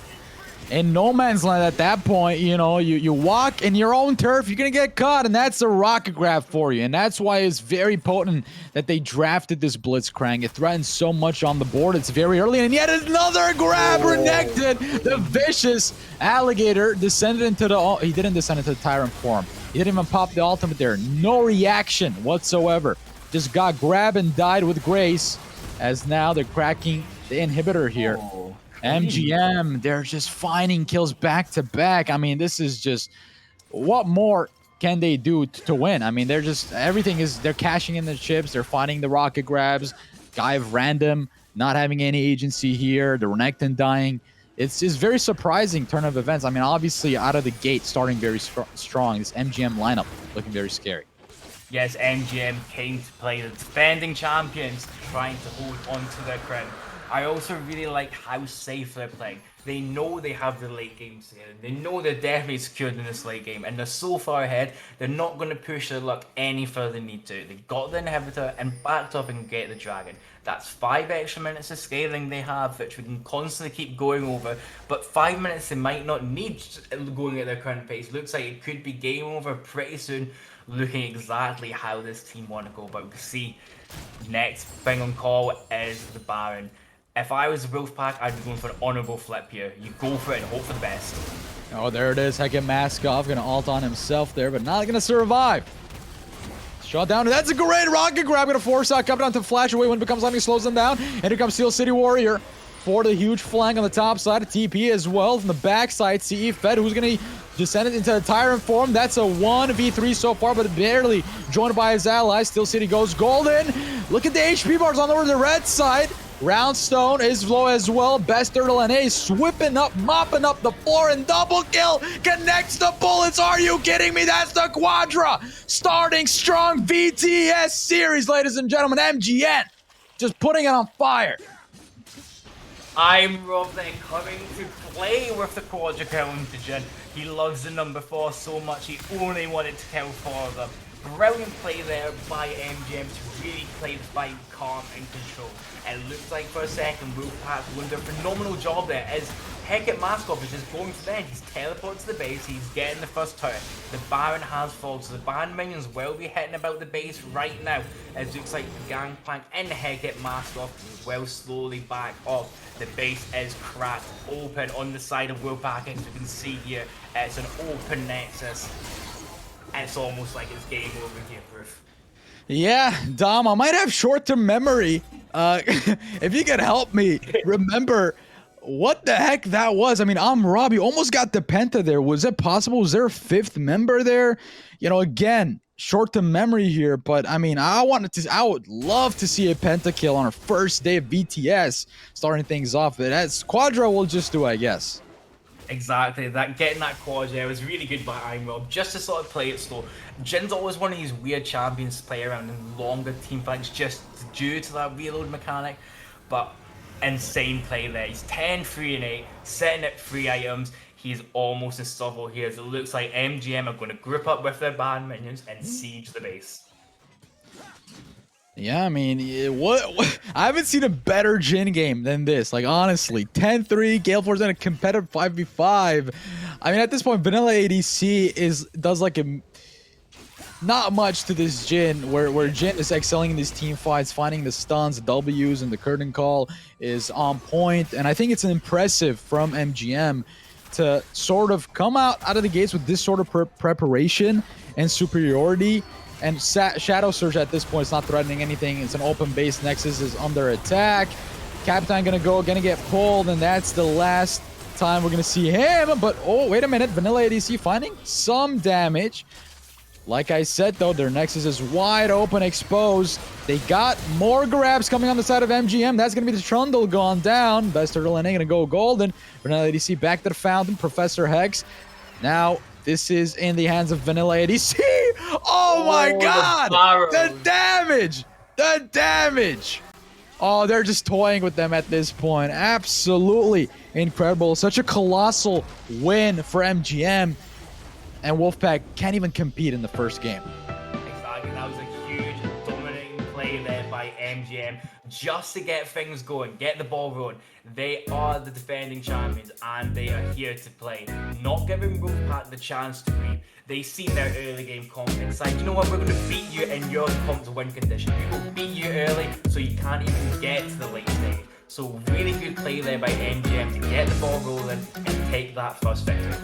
in no man's land at that point. You know, you walk in your own turf, you're gonna get caught, and that's a rocket grab for you. And that's why it's very potent that they drafted this Blitzcrank. It threatens so much on the board. It's very early, and yet another grab. Renekton, the vicious alligator, descended into the. He didn't descend into the Tyrant form. He didn't even pop the ultimate there. No reaction whatsoever. Just got grabbed and died with grace, as now they're cracking the inhibitor here. MGM, they're just finding kills back to back. I mean, this is just, what more can they do to win? I mean, they're just, everything is, they're cashing in the chips, they're finding the rocket grabs, guy of random, not having any agency here, the Renekton dying. It's just very surprising turn of events. I mean, obviously out of the gate, starting very strong. This MGM lineup looking very scary. Yes, MGM came to play the defending champions, trying to hold on to their crown. I also really like how safe they're playing. They know they have the late game together. They know they're definitely secured in this late game, and they're so far ahead, they're not going to push their luck any further than they need to. They got the inhibitor and backed up and get the dragon. That's 5 extra minutes of scaling they have, which we can constantly keep going over, but 5 minutes they might not need going at their current pace. Looks like it could be game over pretty soon, looking exactly how this team want to go. But we can see next thing on call is the Baron. If I was a Wolfpack, I'd be going for an honorable flip here. You go for it and hope for the best. Oh, there it is. Heket Maskov gonna ult on himself there, but not gonna survive. Shot down. That's a great rocket grab. Gonna force out, coming down to flash away when it becomes something, slows them down. And here comes Steel City Warrior. for the huge flank on the top side of TP as well. From the backside, CE Fed, who's going to descend into the Tyrant form. That's a 1v3 so far, but barely joined by his allies. Still City goes golden. Look at the HP bars on the red side. Roundstone is low as well. Best Turtle NA sweeping up, mopping up the floor, and double kill connects the bullets. Are you kidding me? That's the Quadra. Starting strong VTS series, ladies and gentlemen. MGN just putting it on fire. I'm Rob then coming to play with the Quadra contingent. He loves the number 4 so much he only wanted to kill 4 of them. Brilliant play there by MGM to really play the fight calm and control. It looks like for a second Wolfpack will do a phenomenal job there as Hecate Maskov is just going for the end. He's teleported to the base, he's getting the first turret. The Baron has fallen, so the Baron minions will be hitting about the base right now. As it looks like the Gangplank and the Hecate Maskov will slowly back off. The base is cracked open on the side of Wolfpack, as you can see here. It's an open nexus. And it's almost like it's game over here, Proof. Yeah, Dom, I might have short-term memory. If you could help me remember what the heck that was. I mean, I'm Rob. You almost got the Penta there. Was it possible? Was there a 5th member there? You know, again, short-term memory here, but I mean, I would love to see a Penta kill on our first day of VTS, starting things off. But as Quadra will just do, I guess. Exactly, getting that quad there was really good by I'm Rob, just to sort of play it slow. Jin's always one of these weird champions to play around in longer team fights just due to that reload mechanic, but insane play there. He's 10, 3, and 8, setting up 3 items. He's almost unstoppable here as it looks like MGM are going to group up with their band minions and siege the base. Yeah, I mean, I haven't seen a better Jhin game than this. Like, honestly, 10-3, Gale Force in a competitive 5v5. I mean, at this point, Vanilla ADC does like not much to this Jhin, where Jhin is excelling in these team fights, finding the stuns, the W's, and the curtain call is on point. And I think it's impressive from MGM to sort of come out of the gates with this sort of preparation and superiority. And Shadow Surge at this point is not threatening anything. It's an open base. Nexus is under attack. Captain gonna get pulled, and that's the last time we're gonna see him. But oh, wait a minute, Vanilla ADC finding some damage. Like I said though, their Nexus is wide open, exposed. They got more grabs coming on the side of MGM. That's gonna be the Trundle gone down. Best Turtle NA gonna go golden. Vanilla ADC back to the fountain. Professor Hex. Now this is in the hands of Vanilla ADC. Oh my god! The damage! The damage! Oh, they're just toying with them at this point. Absolutely incredible. Such a colossal win for MGM. And Wolfpack can't even compete in the first game. Exactly, that was a huge dominating play there by MGM just to get things going, get the ball rolling. They are the defending champions and they are here to play. Not giving Wolfpack the chance to reap. They see their early game comp and decide, you know what, we're going to beat you in your comp to win condition. We will beat you early so you can't even get to the late stage. So really good play there by MGM to get the ball rolling and take that first victory.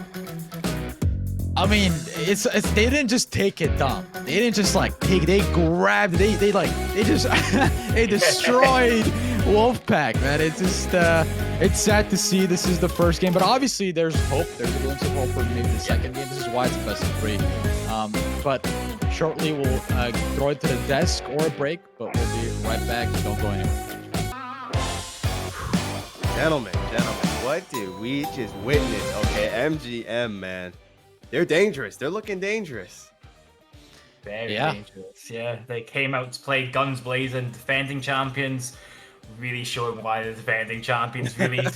I mean, it's they didn't just take it, Dom. They didn't just like they grabbed, they just they destroyed Wolfpack, man. It's just it's sad to see this is the first game, but obviously there's hope. There's a glimpse of hope for maybe the second game. This is why it's best of 3. But shortly we'll throw it to the desk or a break, but we'll be right back. Don't go anywhere. Gentlemen, what did we just witness? Okay, MGM, man. They're dangerous. They're looking dangerous. Very dangerous. Yeah, they came out to play guns blazing, defending champions, really showing why the defending champions really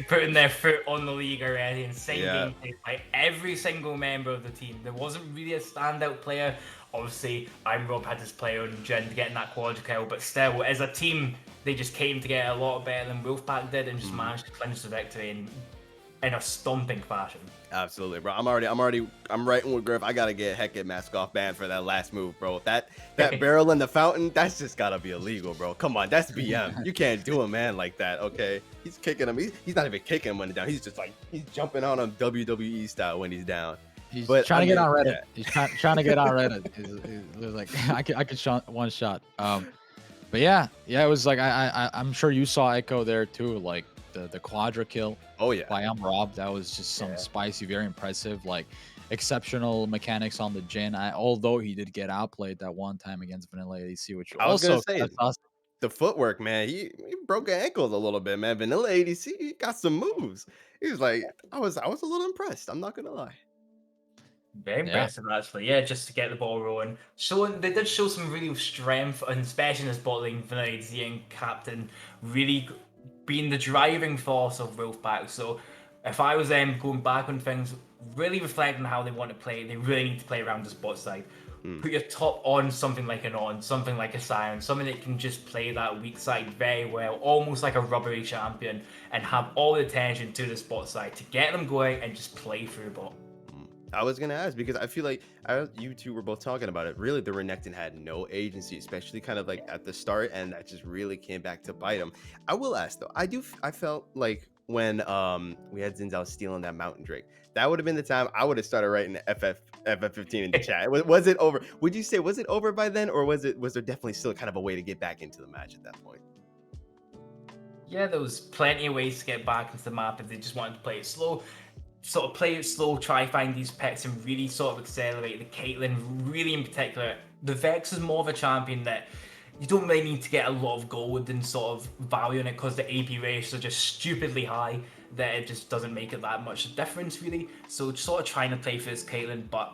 putting their foot on the league already. Insane gameplay by every single member of the team. There wasn't really a standout player. Obviously, I'm Rob had his player on Jhin getting that quadra kill, but still, as a team, they just came together a lot better than Wolfpack did and just managed to clinch the victory in a stomping fashion. Absolutely, bro. I'm writing with Griff. I gotta get Hecate Maskov banned for that last move, bro. That barrel in the fountain, that's just gotta be illegal, bro. Come on, that's BM. You can't do a man like that, okay? He's kicking him. He's not even kicking him when he's down. He's just like he's jumping on him WWE style when he's down. He's trying to get on Reddit. Yeah. He's trying to get on Reddit. It was like I could shot one shot. But yeah, it was like I'm sure you saw Echo there too. Like the quadra kill Oh yeah. by Rob. That was just some spicy, very impressive, like exceptional mechanics on the Jhin. Although he did get outplayed that one time against Vanilla ADC, which I was gonna also say the footwork, man. He broke ankles a little bit, man. Vanilla ADC, he got some moves. He was like, I was a little impressed. I'm not gonna lie. Very Yeah. impressive, actually. Yeah, just to get the ball rolling. They did show some real strength, and especially in this bot lane, Vanilla ADC and Captain really being the driving force of Wolfpack. So if I was them going back on things, really reflecting how they want to play, they really need to play around this bot side. Put your top on something like an On, something like a Sion, something that can just play that weak side very well, almost like a rubbery champion, and have all the attention to this bot side to get them going and just play through bot. I was gonna ask because I feel like you two were both talking about it. Really, the Renekton had no agency, especially kind of like at the start, and that just really came back to bite him. I will ask though, I felt like when we had Zinzao stealing that Mountain Drake, that would have been the time I would have started writing FF15 in the chat. Was it over? Would you say was it over by then, or was there definitely still kind of a way to get back into the match at that point? Yeah, there was plenty of ways to get back into the map if they just wanted to play it slow. Sort of play it slow, try find these picks and really sort of accelerate the Caitlyn, really in particular. The Vex is more of a champion that you don't really need to get a lot of gold and sort of value in it because the AP ratios are just stupidly high that it just doesn't make it that much difference really. So sort of trying to play for this Caitlyn, but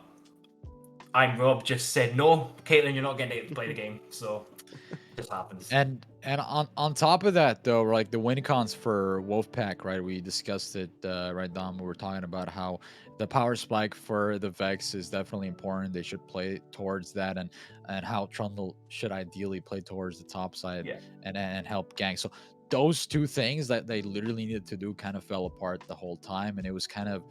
Rob just said, no, Caitlyn, you're not going to play the game. So it just happens. And on top of that, though, like the win cons for Wolfpack, right? We discussed it, right, Dom? We were talking about how the power spike for the Vex is definitely important. They should play towards that, and how Trundle should ideally play towards the top side and help gank. So those two things that they literally needed to do kind of fell apart the whole time, and it was kind of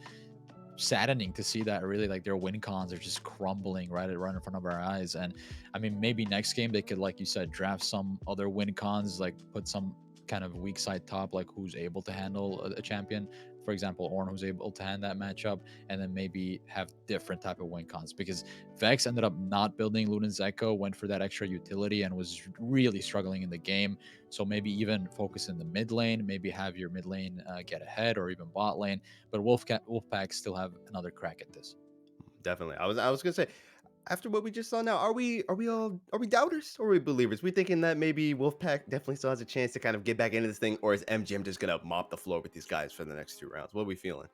saddening to see that really like their win cons are just crumbling right in front of our eyes. And I mean, maybe next game they could, like you said, draft some other win cons, like put some kind of weak side top, like who's able to handle a champion, for example Ornn, who's able to hand that matchup, and then maybe have different type of win cons, because Vex ended up not building Luden's Echo, went for that extra utility and was really struggling in the game. So maybe even focus in the mid lane, maybe have your mid lane get ahead, or even bot lane. But Wolfpack still have another crack at this. Definitely. I was gonna say, after what we just saw now, are we doubters or are we believers? We thinking that maybe Wolfpack definitely still has a chance to kind of get back into this thing, or is MGM just gonna mop the floor with these guys for the next 2 rounds? What are we feeling?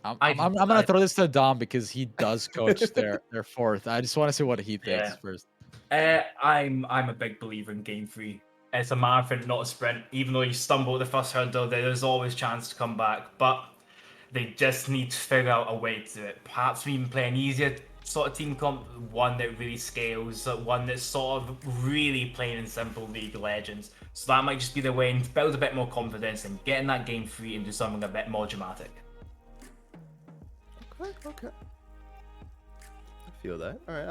I'm gonna throw this to Dom because he does coach their fourth. I just want to see what he thinks first. I'm a big believer in game 3. It's a marathon, not a sprint. Even though you stumble at the first hurdle, there's always a chance to come back. But they just need to figure out a way to do it. Perhaps we even play an easier sort of team comp, one that really scales, one that's sort of really plain and simple League of Legends. So that might just be the way and build a bit more confidence and get in that game 3 and do something a bit more dramatic. Okay. I feel that. All right,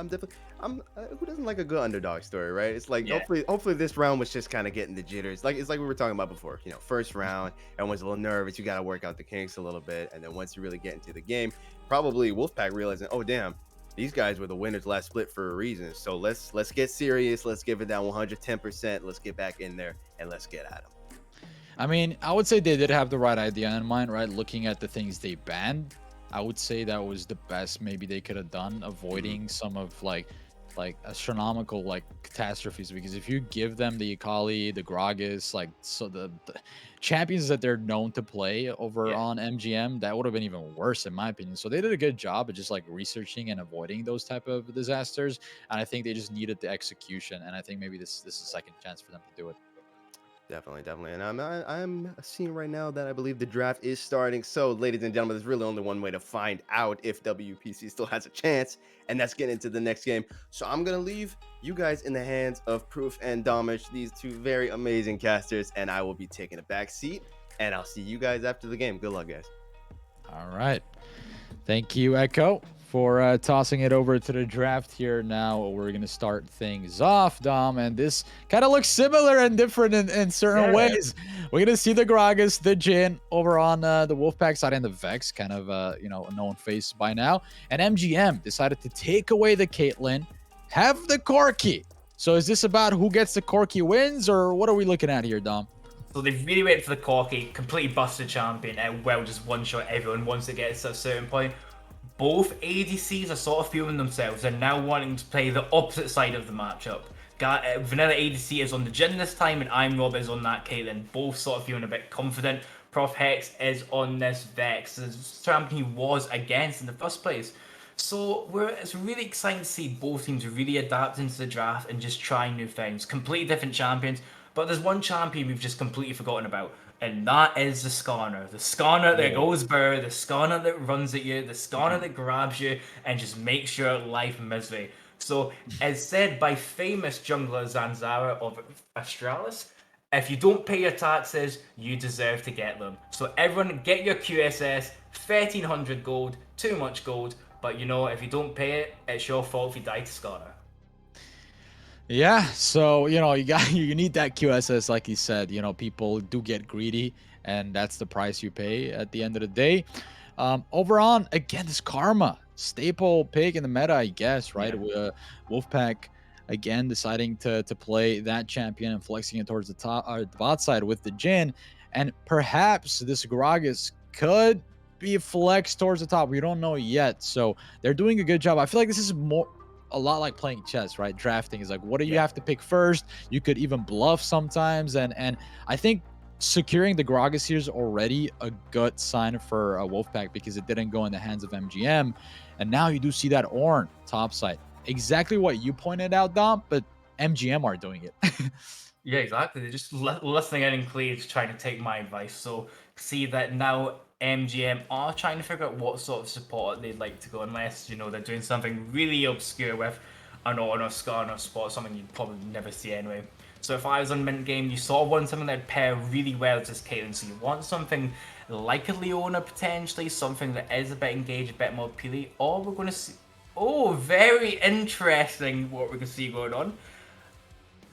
who doesn't like a good underdog story, right? It's like hopefully this round was just kind of getting the jitters. Like it's like we were talking about before. You know, first round, everyone's a little nervous. You got to work out the kinks a little bit, and then once you really get into the game, probably Wolfpack realizing, oh damn, these guys were the winners last split for a reason. So let's get serious. Let's give it down 110%. Let's get back in there and let's get at them. I mean, I would say they did have the right idea in mind, right? Looking at the things they banned, I would say that was the best maybe they could have done, avoiding some of like astronomical like catastrophes. Because if you give them the Akali, the Gragas, like so the champions that they're known to play over on MGM, that would have been even worse in my opinion. So they did a good job of just like researching and avoiding those type of disasters, and I think they just needed the execution, and I think maybe this is a second chance for them to do it. Definitely. And I'm seeing right now that I believe the draft is starting. So, ladies and gentlemen, there's really only one way to find out if WPC still has a chance, and that's getting into the next game. So I'm going to leave you guys in the hands of Proof and Domish, these two very amazing casters, and I will be taking a back seat, and I'll see you guys after the game. Good luck, guys. All right. Thank you, Echo, for tossing it over to the draft here. Now we're going to start things off, Dom, and this kind of looks similar and different in certain ways. We're going to see the Gragas, the Jhin over on the Wolfpack side, and the Vex, kind of, a known face by now. And MGM decided to take away the Caitlyn, have the Corki. So is this about who gets the Corki wins, or what are we looking at here, Dom? So they really went for the corky, completely busted champion, and well, just one-shot everyone once it gets to a certain point. Both ADCs are sort of feeling themselves and now wanting to play the opposite side of the matchup. Vanilla ADC is on the Jhin this time, and I'm Rob is on that Caitlyn. Both sort of feeling a bit confident. Prof Hex is on this Vex, the champion he was against in the first place. So it's really exciting to see both teams really adapt into the draft and just trying new things. Completely different champions, but there's one champion we've just completely forgotten about, and that is the Skarner. The Skarner that goes burr, the Skarner that runs at you, the Skarner that grabs you and just makes your life misery. So, as said by famous jungler Zanzara of Australis, if you don't pay your taxes, you deserve to get them. So everyone get your QSS, 1300 gold, too much gold, but you know, if you don't pay it, it's your fault if you die to Skarner. Yeah, so you need that QSS, like you said. People do get greedy, and that's the price you pay at the end of the day. Overall, again, this Karma staple pick in the meta, I guess, right? Wolfpack again deciding to play that champion and flexing it towards the top or the bot side with the Jhin, and perhaps this Gragas could be flexed towards the top. We don't know yet, so they're doing a good job. I feel like this is a lot like playing chess, right? Drafting is like, what do you have to pick first? You could even bluff sometimes, and I think securing the Gragas here is already a good sign for Wolfpack because it didn't go in the hands of MGM, and now you do see that Ornn topside. Exactly what you pointed out, Dom, but MGM are doing it. Yeah, exactly. They're just listening in and Cleaves trying to take my advice. So see that now MGM are trying to figure out what sort of support they'd like to go, unless they're doing something really obscure with an Ornn or Skarner spot, something you'd probably never see anyway. So if I was on mint game, you sort of want something that'd pair really well with this Caitlyn. So you want something like a Leona potentially, something that is a bit engaged, a bit more appealing, or we're going to see. Oh, very interesting what we're going to see going on.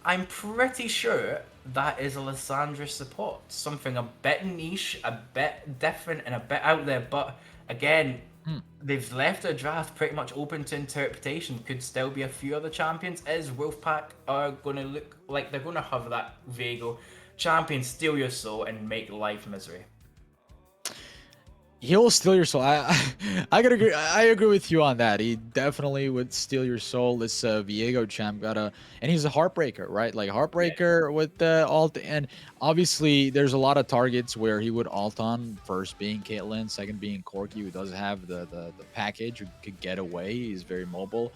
I'm pretty sure that is a Lissandra support. Something a bit niche, a bit different, and a bit out there. But again, they've left their draft pretty much open to interpretation. Could still be a few other champions, as Wolfpack are going to look like they're going to have that Viego champion steal your soul and make life misery. He'll steal your soul. I gotta agree. I agree with you on that. He definitely would steal your soul. This Viego champ and he's a heartbreaker, right? Like heartbreaker with the alt, and obviously there's a lot of targets where he would alt on. First being Caitlyn, second being Corki, who does have the package, who could get away. He's very mobile,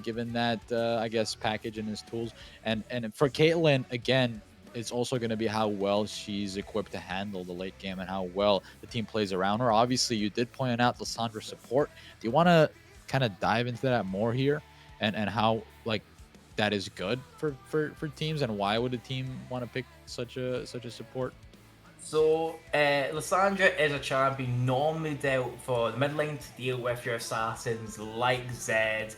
given that I guess package and his tools. And for Caitlyn again, it's also going to be how well she's equipped to handle the late game and how well the team plays around her. Obviously, you did point out Lissandra support. Do you want to kind of dive into that more here and how like that is good for teams, and why would a team want to pick such a support? So, Lissandra is a champion normally dealt for the mid lane to deal with your assassins like Zed.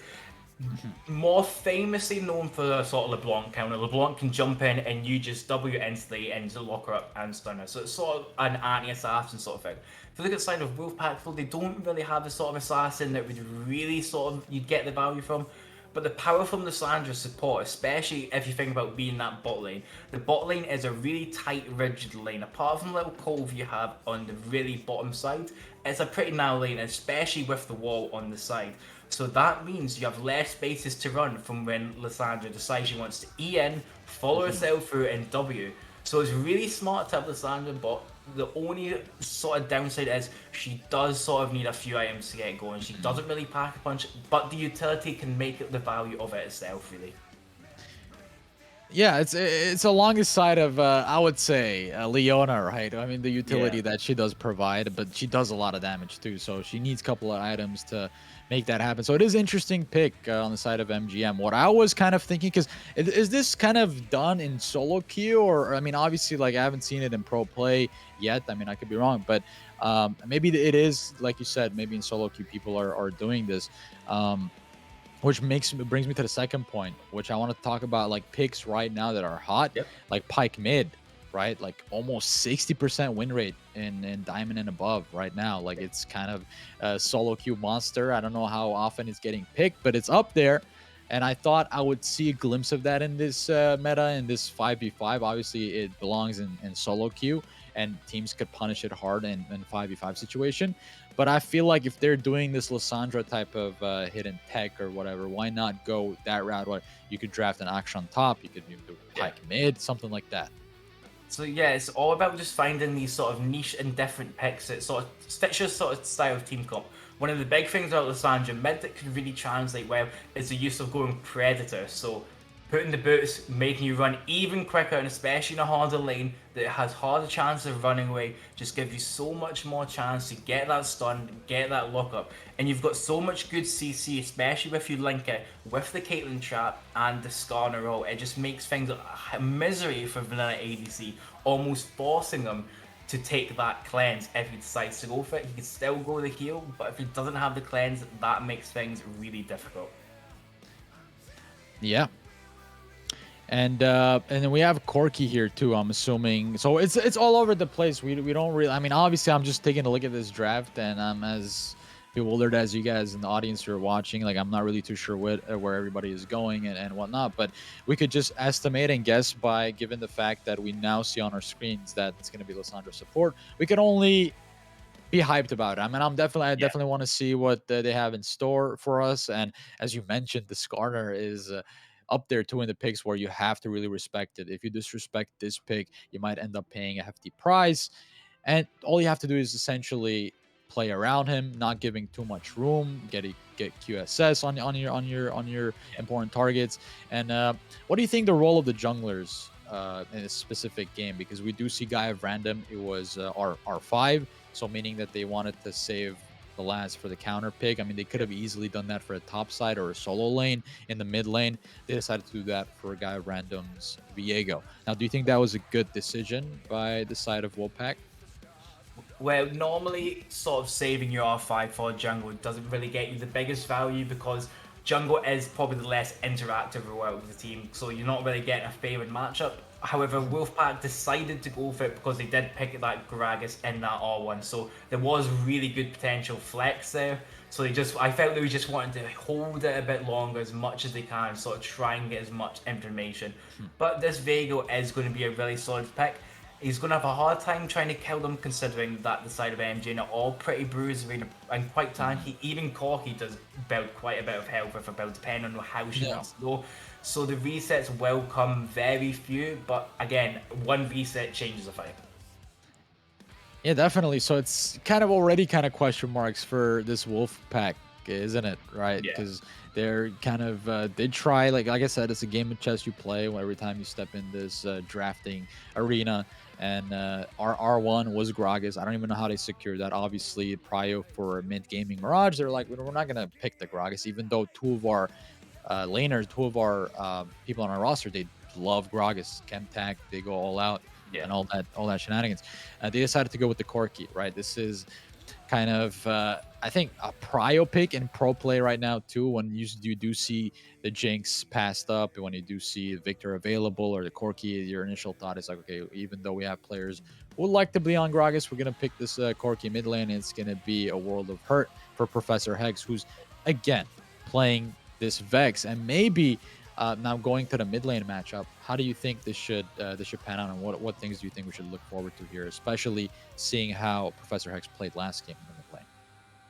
More famously known for the sort of LeBlanc counter. LeBlanc can jump in and you just W instantly and just lock her up and stun her. So it's sort of an anti-assassin sort of thing. If you look at the side of Wolfpack, though, they don't really have the sort of assassin that would really sort of you'd get the value from. But the power from the Lissandra support, especially if you think about being that bot lane, the bot lane is a really tight, rigid lane. Apart from the little cove you have on the really bottom side, it's a pretty narrow lane, especially with the wall on the side. So that means you have less spaces to run from when Lissandra decides she wants to E in, follow herself through, and W. So it's really smart to have Lissandra, but the only sort of downside is she does sort of need a few items to get going. She doesn't really pack a punch, but the utility can make it the value of it itself, really. Yeah, it's along the side of I would say Leona, right? I mean the utility that she does provide, but she does a lot of damage too, so she needs a couple of items to make that happen. So it is interesting pick on the side of MGM. What I was kind of thinking, because is this kind of done in solo queue, or I mean obviously like I haven't seen it in pro play yet. I mean I could be wrong, but maybe it is like you said, maybe in solo queue people are doing this. Which brings me to the second point, which I want to talk about, like picks right now that are hot, like Pyke mid, right? Like almost 60% win rate in Diamond and above right now. Like it's kind of a solo queue monster. I don't know how often it's getting picked, but it's up there. And I thought I would see a glimpse of that in this meta, in this 5v5. Obviously, it belongs in solo queue, and teams could punish it hard in 5v5 situation. But I feel like if they're doing this Lissandra type of hidden tech or whatever, why not go that route? What you could draft an Action on top, you could maybe do Pike mid, something like that. So yeah, it's all about just finding these sort of niche and different picks that sort of fits your sort of style of team comp. One of the big things about Lissandra mid that can really translate well is the use of going Predator. So putting the boots, making you run even quicker, and especially in a harder lane that has harder chance of running away, just gives you so much more chance to get that stun, get that lockup. And you've got so much good CC, especially if you link it with the Caitlyn trap and the Scar in a row. It just makes things a misery for vanilla ADC, almost forcing them to take that cleanse. If he decides to go for it, he can still go the heal, but if he doesn't have the cleanse, that makes things really difficult. Yeah. And then we have Corki here too, I'm assuming. So it's all over the place. We don't really, I mean, obviously I'm just taking a look at this draft and I'm as bewildered as you guys in the audience who are watching. Like, I'm not really too sure where everybody is going and whatnot, but we could just estimate and guess by given the fact that we now see on our screens that it's going to be Lissandra support. We can only be hyped about it. I mean, I definitely want to see what they have in store for us. And as you mentioned, the Skarner is up there too in the picks where you have to really respect it. If you disrespect this pick, you might end up paying a hefty price. And all you have to do is essentially play around him, not giving too much room, get QSS on your important targets. And what do you think the role of the junglers in a specific game? Because we do see Guy of Random, it was R5, so meaning that they wanted to save the last for the counter pick. I mean, they could have easily done that for a top side or a solo lane. In the mid lane, they decided to do that for a Guy of Random's Viego. Now, do you think that was a good decision by the side of Wolfpack? Well, normally sort of saving your R5 for jungle doesn't really get you the biggest value because jungle is probably the less interactive role of the team, so you're not really getting a favoured matchup. However, Wolfpack decided to go for it because they did pick that Gragas in that R1, so there was really good potential flex there. So I felt they just wanted to hold it a bit longer as much as they can, sort of try and get as much information. But this Viego is going to be a really solid pick. He's going to have a hard time trying to kill them considering that the side of MJ are all pretty bruised and quite tanky. Even Corki does build quite a bit of health with a build depending on how she wants to go. So the resets will come very few, but again, one reset changes a fight. Yeah, definitely. So it's kind of already kind of question marks for this Wolf pack, isn't it? Right? Because they're kind of they try, like I said, it's a game of chess you play every time you step in this drafting arena. And our R1 was Gragas. I don't even know how they secured that. Obviously, prio for Mint Gaming Mirage, they're like, we're not gonna pick the Gragas, even though two of our laners, two of our people on our roster, they love Gragas, Chemtech, they go all out and all that shenanigans. They decided to go with the Corki, right? This is kind of I think a prio pick in pro play right now too. When you do see the Jinx passed up, when you do see Victor available or the Corki, your initial thought is like, okay, even though we have players who would like to be on Gragas, we're gonna pick this Corki mid lane. And it's gonna be a world of hurt for Professor Hex, who's again playing this Vex and maybe now going to the mid lane matchup. How do you think this should pan out, and what things do you think we should look forward to here, especially seeing how Professor Hex played last game in the mid lane?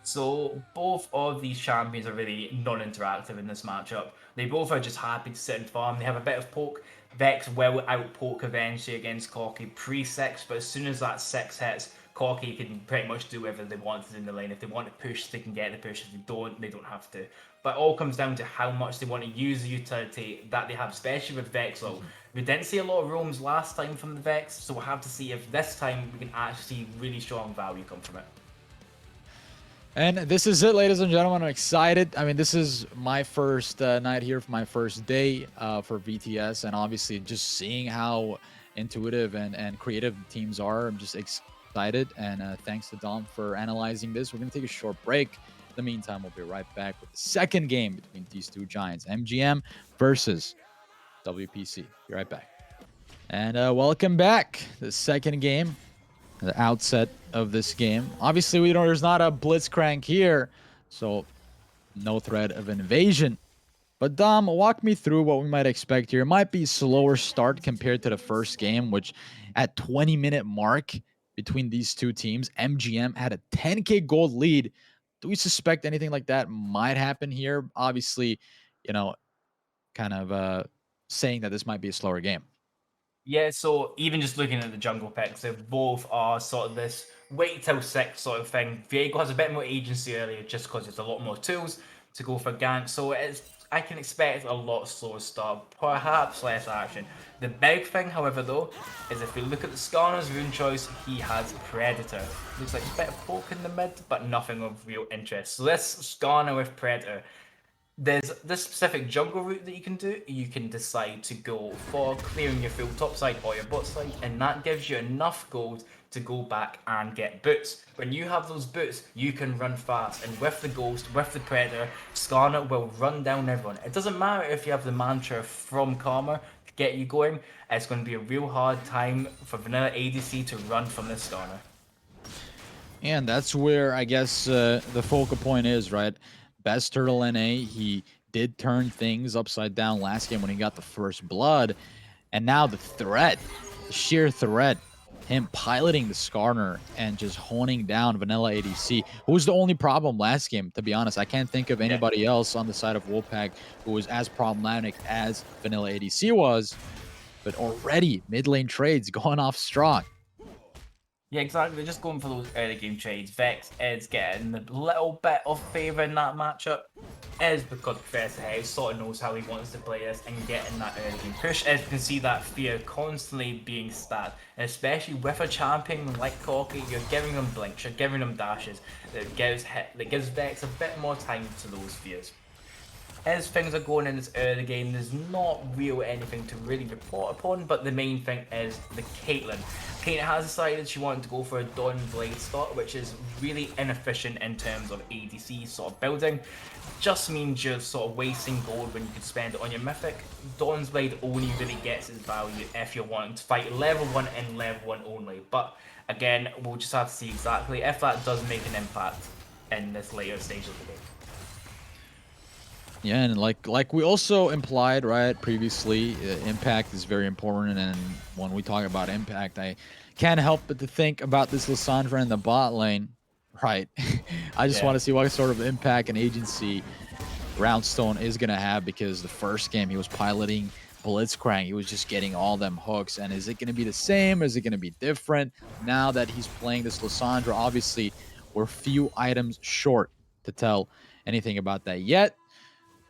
So both of these champions are really non-interactive in this matchup. They both are just happy to sit and farm. They have a bit of poke. Vex will out-poke eventually against Corki pre-6, but as soon as that 6 hits, Corki can pretty much do whatever they want in the lane. If they want to push, they can get the push. If they don't have to. But it all comes down to how much they want to use the utility that they have, especially with Vex. So we didn't see a lot of roams last time from the Vex, so we'll have to see if this time we can actually see really strong value come from it. And this is it, ladies and gentlemen. I'm excited. I mean, this is my first night here for my first day for VTS, and obviously just seeing how intuitive and creative the teams are, I'm just excited. And thanks to Dom for analyzing this. We're going to take a short break. In the meantime, we'll be right back with the second game between these two giants, MGM versus WPC. Be right back. And welcome back. The second game. The outset of this game. Obviously, there's not a blitzcrank here, so no threat of invasion But Dom, walk me through what we might expect here. It might be slower start compared to the first game, which at 20-minute mark between these two teams, MGM had a 10K gold lead. Do we suspect anything like that might happen here? Obviously, you know, kind of saying that this might be a slower game. Yeah, so even just looking at the jungle picks, they both are sort of this wait till six sort of thing. Viego has a bit more agency earlier just because there's a lot more tools to go for gank. So I can expect a lot slower start, perhaps less action. The big thing, however, though, is if we look at the Skarner's rune choice, he has Predator. Looks like a bit of poke in the mid, but nothing of real interest. So this Skarner with Predator, there's this specific jungle route that you can do. You can decide to go for clearing your full top side or your bot side, and that gives you enough gold to go back and get boots. When you have those boots, you can run fast, and with the Ghost, with the Predator, Skarner will run down everyone. It doesn't matter if you have the mantra from Karma to get you going, it's going to be a real hard time for vanilla ADC to run from this Skarner. And that's where I guess the focal point is, right? Best Turtle NA, he did turn things upside down last game when he got the first blood. And now the threat, the sheer threat, him piloting the Skarner and just honing down Vanilla ADC, who was the only problem last game, to be honest. I can't think of anybody else on the side of Wolfpack who was as problematic as Vanilla ADC was. But already, mid lane trades going off strong. Yeah, exactly. They're just going for those early game trades. Vex is getting a little bit of favour in that matchup. Is because Professor Hex sort of knows how he wants to play this and getting that early game push. As you can see, that fear constantly being stacked, and especially with a champion like Corky, you're giving them blinks, you're giving them dashes that gives Vex a bit more time to those fears. As things are going in this early game, there's not real anything to really report upon, but the main thing is the Caitlyn. Caitlyn has decided she wanted to go for a Dawn Blade start, which is really inefficient in terms of ADC sort of building. Just means you're sort of wasting gold when you could spend it on your mythic. Dawn's Blade only really gets its value if you're wanting to fight level 1 and level 1 only. But again, we'll just have to see exactly if that does make an impact in this later stage of the game. Yeah, and like we also implied, right, previously, impact is very important, and when we talk about impact, I can't help but to think about this Lissandra in the bot lane, right? I just want to see what sort of impact and agency Roundstone is going to have, because the first game he was piloting Blitzcrank, he was just getting all them hooks, and is it going to be the same, or is it going to be different now that he's playing this Lissandra? Obviously, we're few items short to tell anything about that yet.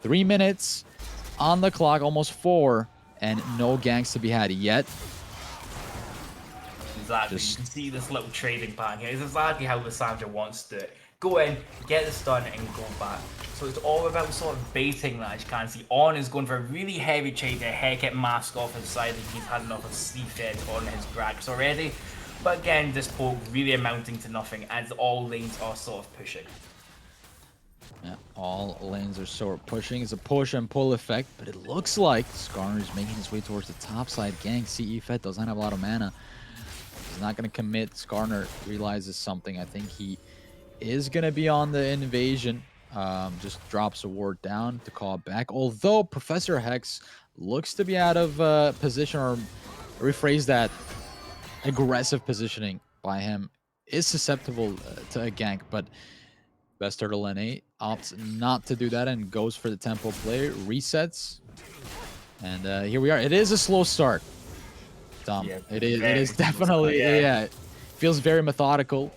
3 minutes on the clock, almost 4, and no ganks to be had yet. Exactly. You can see this little trading pattern here. It's exactly how Lissandra wants to do it. Go in, get the stun, and go back. So it's all about sort of baiting that, as you can see. On is going for a really heavy trade to heck it mask off his side. He's had enough of C-Fed on his Grax already. But again, this poke really amounting to nothing as all lanes are sort of pushing. Yeah, all lanes are sort of pushing. It's a push and pull effect, but it looks like Skarner is making his way towards the top side. Gang CE Fed doesn't have a lot of mana. He's not going to commit. Skarner realizes something. I think he is going to be on the invasion. Just drops a ward down to call back. Although Professor Hex looks to be out of position, or rephrase that, aggressive positioning by him is susceptible to a gank, but Best Turtle NA opts not to do that and goes for the tempo play, resets, and here we are. It is a slow start, Tom. Yeah, it is definitely, yeah, it feels very methodical.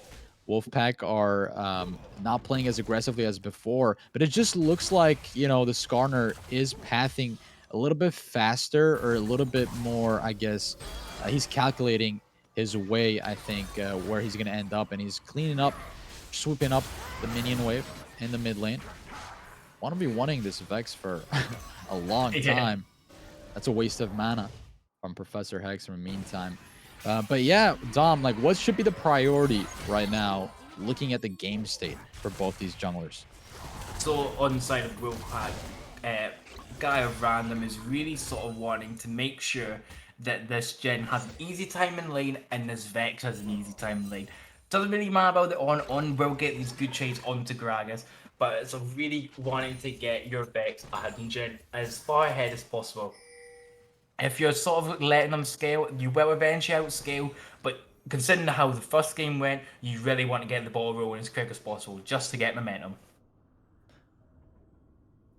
Wolfpack are not playing as aggressively as before, but it just looks like, you know, the Skarner is pathing a little bit faster, or a little bit more, I guess. He's calculating his way, I think, where he's going to end up, and he's cleaning up, swooping up the minion wave in the mid lane. Want to be wanting this Vex for a long time. That's a waste of mana from Professor Hex in the meantime. But yeah, Dom, like, what should be the priority right now, looking at the game state for both these junglers? So on the side of Wolfpack, Guy of Random is really sort of wanting to make sure that this Gen has an easy time in lane and this Vex has an easy time in lane. Doesn't really matter about the on will get these good trades onto Gragas, but it's a really wanting to get your Vex engine as far ahead as possible. If you're sort of letting them scale, you will eventually outscale, but considering how the first game went, you really want to get the ball rolling as quick as possible just to get momentum.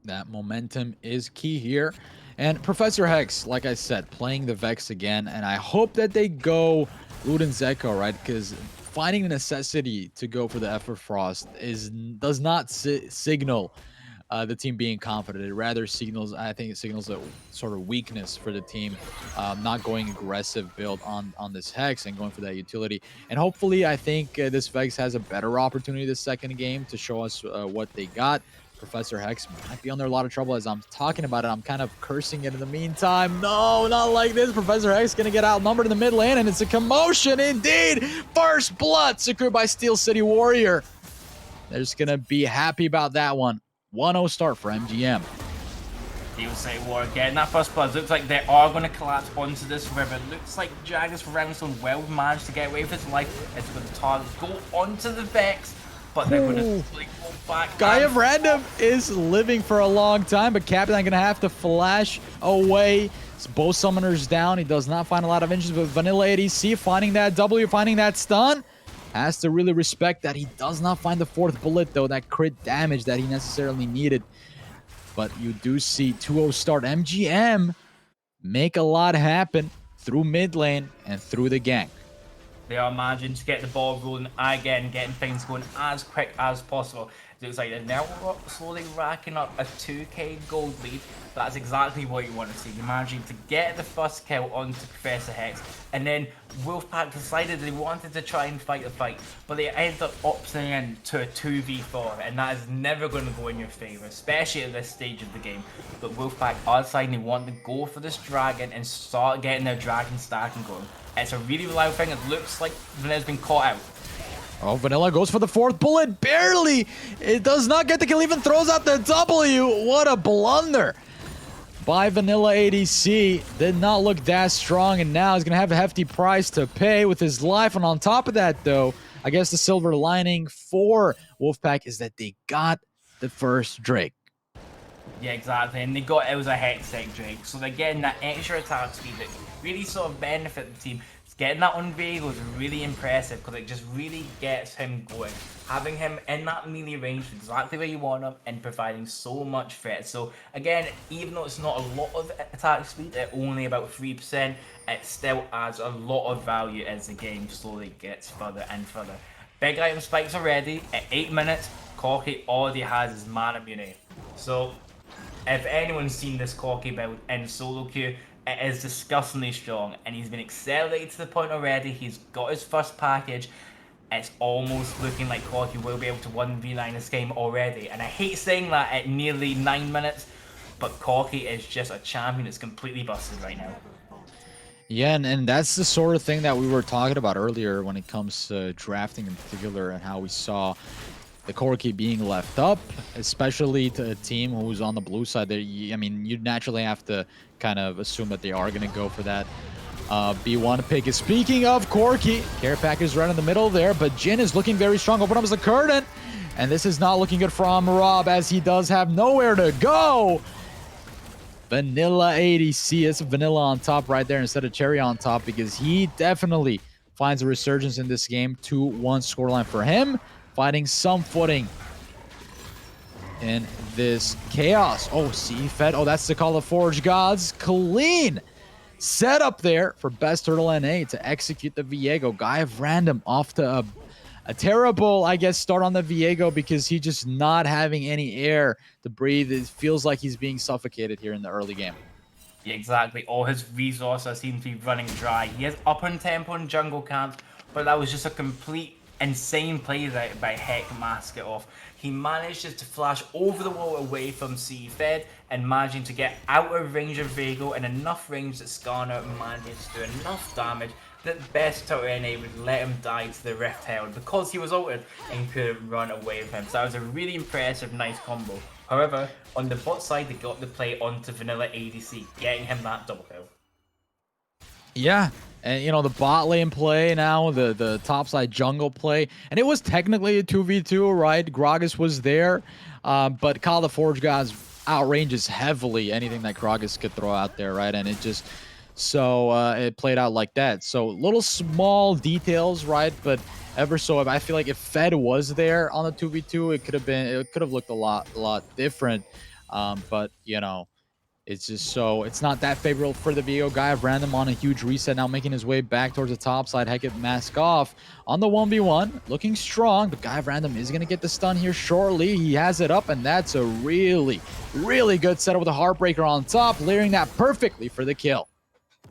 That momentum is key here. And Professor Hex, like I said, playing the Vex again, and I hope that they go Uden Zeko, right? Because finding the necessity to go for the Everfrost does not signal the team being confident. It rather signals, I think it signals a sort of weakness for the team, not going aggressive build on this Hex and going for that utility. And hopefully, I think this Vex has a better opportunity this second game to show us what they got. Professor Hex might be under a lot of trouble as I'm talking about it. I'm kind of cursing it in the meantime. No, not like this. Professor Hex going to get outnumbered in the mid lane, and it's a commotion indeed. First blood secured by Steel City Warrior. They're just going to be happy about that one. 1-0 start for MGM. Steel City War again. That first blood looks like they are going to collapse onto this river. Looks like Jagus Ramsden will manage to get away with his life. It's going to target go onto the Vex, but they're going to go back. Guy of Random is living for a long time, but Captain going to have to flash away. It's both summoners down. He does not find a lot of inches, but Vanilla ADC finding that W, finding that stun. Has to really respect that he does not find the fourth bullet, though, that crit damage that he necessarily needed. But you do see 2-0 start. MGM make a lot happen through mid lane and through the gank. They are managing to get the ball rolling again, getting things going as quick as possible. It looks like they're now slowly racking up a 2k gold lead. That's exactly what you want to see. You're managing to get the first kill onto Professor Hex, and then Wolfpack decided they wanted to try and fight the fight, but they ended up opting in to a 2v4, and that is never going to go in your favor, especially at this stage of the game. But Wolfpack are deciding they want to go for this dragon and start getting their dragon stacking going. It's a really loud thing. It looks like Vanilla's been caught out. Oh, Vanilla goes for the fourth bullet. Barely. It does not get the kill. Even throws out the W. What a blunder by Vanilla ADC. Did not look that strong, and now he's going to have a hefty price to pay with his life. And on top of that, though, I guess the silver lining for Wolfpack is that they got the first Drake. Yeah, exactly. And it was a Hextech Drake. So they're getting that extra attack speed that really sort of benefit the team. Getting that on Vego is really impressive because it just really gets him going. Having him in that melee range exactly where you want him and providing so much threat. So again, even though it's not a lot of attack speed, at only about 3%, it still adds a lot of value as the game slowly gets further and further. Big item spikes already. At 8 minutes, Corki already has his mana immunity. So if anyone's seen this Corki build in solo queue, it is disgustingly strong, and he's been accelerated to the point already. He's got his first package. It's almost looking like Corki will be able to 1v9 this game already. And I hate saying that at nearly 9 minutes, but Corki is just a champion that's completely busted right now. Yeah, and that's the sort of thing that we were talking about earlier when it comes to drafting in particular, and how we saw the Corki being left up, especially to a team who's on the blue side. There, I mean, you naturally have to kind of assume that they are going to go for that B1 pick. Speaking of Corki, Care Packers right in the middle there, but Jin is looking very strong. Open up the curtain, and this is not looking good from Rob, as he does have nowhere to go. Vanilla ADC, it's Vanilla on top right there instead of Cherry on top, because he definitely finds a resurgence in this game. 2-1 scoreline for him, finding some footing in this chaos. Oh, C-Fed. Oh, that's the Call of Forge Gods. Clean setup there for Best Turtle NA to execute the Viego. Guy of Random off to a terrible, I guess, start on the Viego, because he's just not having any air to breathe. It feels like he's being suffocated here in the early game. Yeah, exactly. All his resources seem to be running dry. He has up on tempo in jungle camps, but that was just a complete insane play by Heck Mask it off. He manages to flash over the wall away from C-Fed and managing to get out of range of Vego, and enough range that Skarner manages to do enough damage that Best Turtle NA would let him die to the Rift Herald because he was ulted and couldn't run away with him. So that was a really impressive, nice combo. However, on the bot side, they got the play onto Vanilla ADC, getting him that double kill. Yeah, and you know, the bot lane play now, the topside jungle play, and it was technically a 2v2, right? Gragas was there. But Call of the Forge Gods outranges heavily anything that Gragas could throw out there, right? And it just it played out like that. So little small details, right? But ever so, I feel like if Fed was there on the 2v2, it could have looked a lot different. But you know, it's just it's not that favorable for the VO. Guy of Random on a huge reset now, making his way back towards the top side. Hecate mask off on the 1v1, looking strong, but Guy of Random is going to get the stun here shortly. He has it up, and that's a really good setup with a Heartbreaker on top, layering that perfectly for the kill.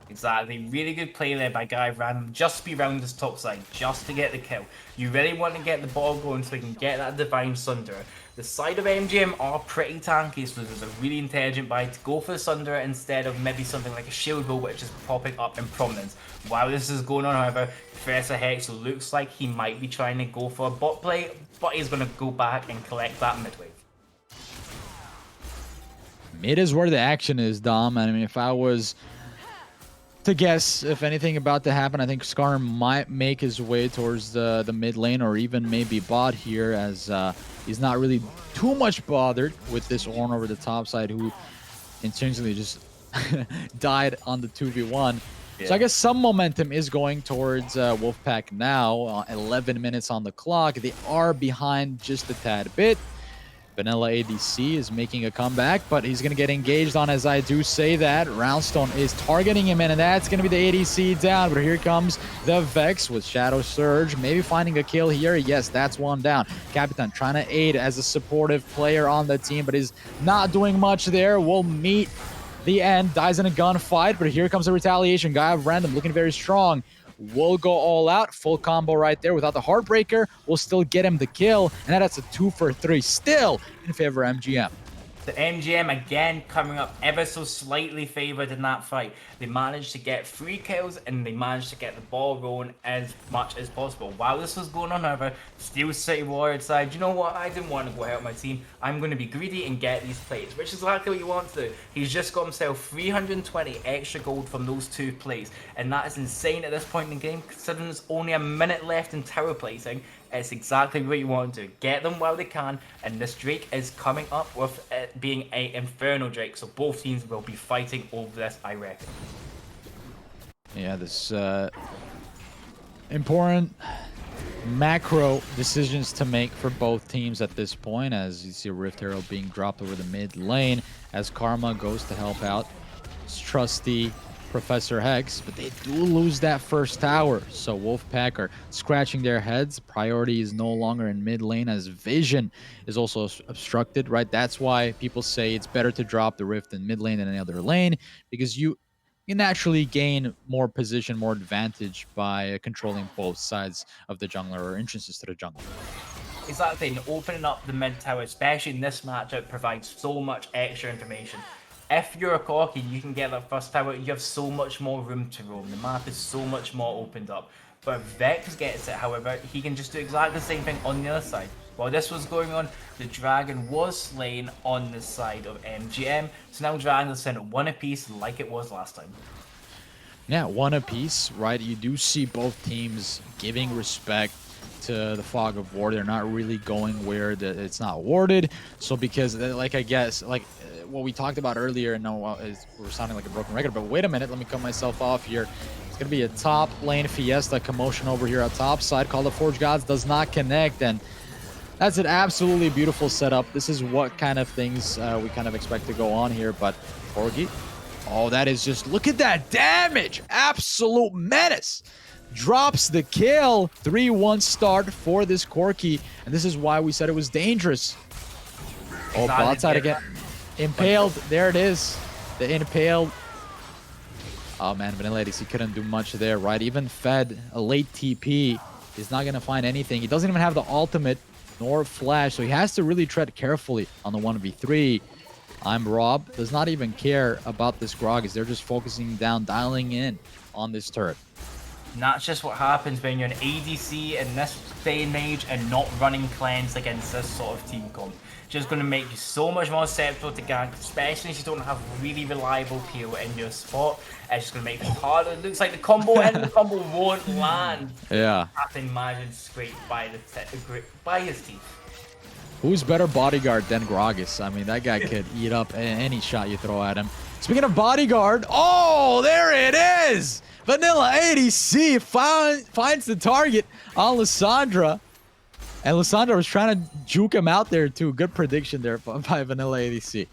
Exactly. Really good play there by Guy of Random. Just to be around this top side, just to get the kill. You really want to get the ball going so we can get that Divine Sunder. The side of MGM are pretty tanky, so there's a really intelligent buy to go for the Sunder instead of maybe something like a Shield Bow, which is popping up in prominence. While this is going on, however, Professor Hex looks like he might be trying to go for a bot play, but he's going to go back and collect that mid wave. Mid is where the action is, Dom. I mean, if I was to guess if anything about to happen, I think Scar might make his way towards the mid lane or even maybe bot here, as he's not really too much bothered with this Ornn over the top side, who intentionally just died on the 2v1. Yeah. So I guess some momentum is going towards Wolfpack now. 11 minutes on the clock. They are behind just a tad bit. Vanilla ADC is making a comeback, but he's going to get engaged on, as I do say that. Roundstone is targeting him, and that's going to be the ADC down. But here comes the Vex with Shadow Surge, maybe finding a kill here. Yes, that's one down. Capitan trying to aid as a supportive player on the team, but is not doing much there. We'll meet the end. Dies in a gunfight, but here comes the retaliation. Guy of Random looking very strong. We'll go all out. Full combo right there without the Heartbreaker. We'll still get him the kill, and that's a 2 for 3 still in favor of MGM. The MGM again coming up ever so slightly favored in that fight. They managed to get 3 kills and they managed to get the ball rolling as much as possible. While this was going on, however, Steel City Warrior decided, you know what, I didn't want to go help my team. I'm going to be greedy and get these plays, which is exactly what you want to do. He's just got himself 320 extra gold from those 2 plays, and that is insane at this point in the game, considering there's only a minute left in tower placing. It's exactly what you want to do. Get them while they can, and this Drake is coming up with it being an Inferno Drake, so both teams will be fighting over this, I reckon. Yeah, this important macro decisions to make for both teams at this point, as you see a Rift Herald being dropped over the mid lane as Karma goes to help out his trusty Professor Hex, but they do lose that first tower, so Wolfpack are scratching their heads. Priority is no longer in mid lane, as vision is also obstructed, right? That's why people say it's better to drop the Rift in mid lane than any other lane, because you naturally gain more position, more advantage by controlling both sides of the jungler or entrances to the jungle. Exactly, and opening up the mid tower, especially in this matchup, provides so much extra information. If you're a Corki, you can get that first tower, you have so much more room to roam. The map is so much more opened up. But if Vex gets it, however, he can just do exactly the same thing on the other side. While this was going on, the Dragon was slain on the side of MGM. So now Dragons are sent 1 apiece like it was last time. Yeah, 1 apiece, right? You do see both teams giving respect to the Fog of War. They're not really going where it's not warded. So because, like, I guess, like what we talked about earlier, and we're sounding like a broken record, but wait a minute, let me cut myself off here. It's going to be a top lane Fiesta commotion over here at top side. Call the Forge Gods does not connect, and that's an absolutely beautiful setup. This is what kind of things we kind of expect to go on here, but Corgi, oh, that is just, look at that damage! Absolute menace! Drops the kill. 3-1 start for this Corki, and this is why we said it was dangerous. Oh, bot side again. Impaled. There it is. The impaled. Oh man, Vanilla ADC couldn't do much there, right? Even Fed, a late TP, is not going to find anything. He doesn't even have the ultimate nor flash, so he has to really tread carefully on the 1v3. I'm Rob. Does not even care about this Grog, as they're just focusing down, dialing in on this turret. And that's just what happens when you're an ADC in this day and age and not running cleanse against this sort of team comp. Just going to make you so much more susceptible to gank, especially if you don't have really reliable peel in your spot. It's just going to make it harder. It looks like the combo and the combo won't land. Yeah. Captain Majin scraped by his teeth. Who's better bodyguard than Gragas? I mean, that guy could eat up any shot you throw at him. Speaking of bodyguard, oh, there it is! Vanilla ADC finds the target on Lissandra. And Lissandra was trying to juke him out there too. Good prediction there by Vanilla ADC.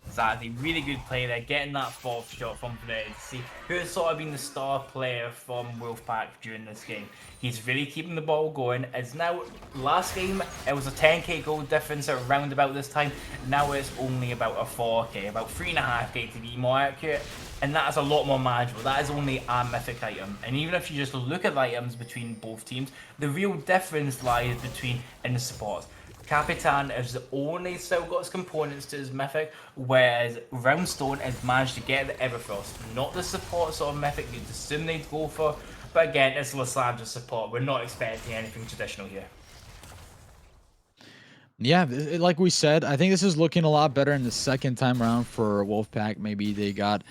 Exactly, really good play there, getting that 4th shot from Vanilla ADC, who has sort of been the star player from Wolfpack during this game. He's really keeping the ball going. It's now, last game, it was a 10k gold difference around about this time. Now it's only about a 4k, about 3.5k to be more accurate. And that is a lot more manageable. That is only a mythic item. And even if you just look at the items between both teams, the real difference lies between in the supports. Capitan has only still got his components to his mythic, whereas Roundstone has managed to get the Everfrost. Not the support sort of mythic you'd assume they'd go for, but again, it's Lissandra's support. We're not expecting anything traditional here. Yeah, like we said, I think this is looking a lot better in the second time around for Wolfpack. Maybe they got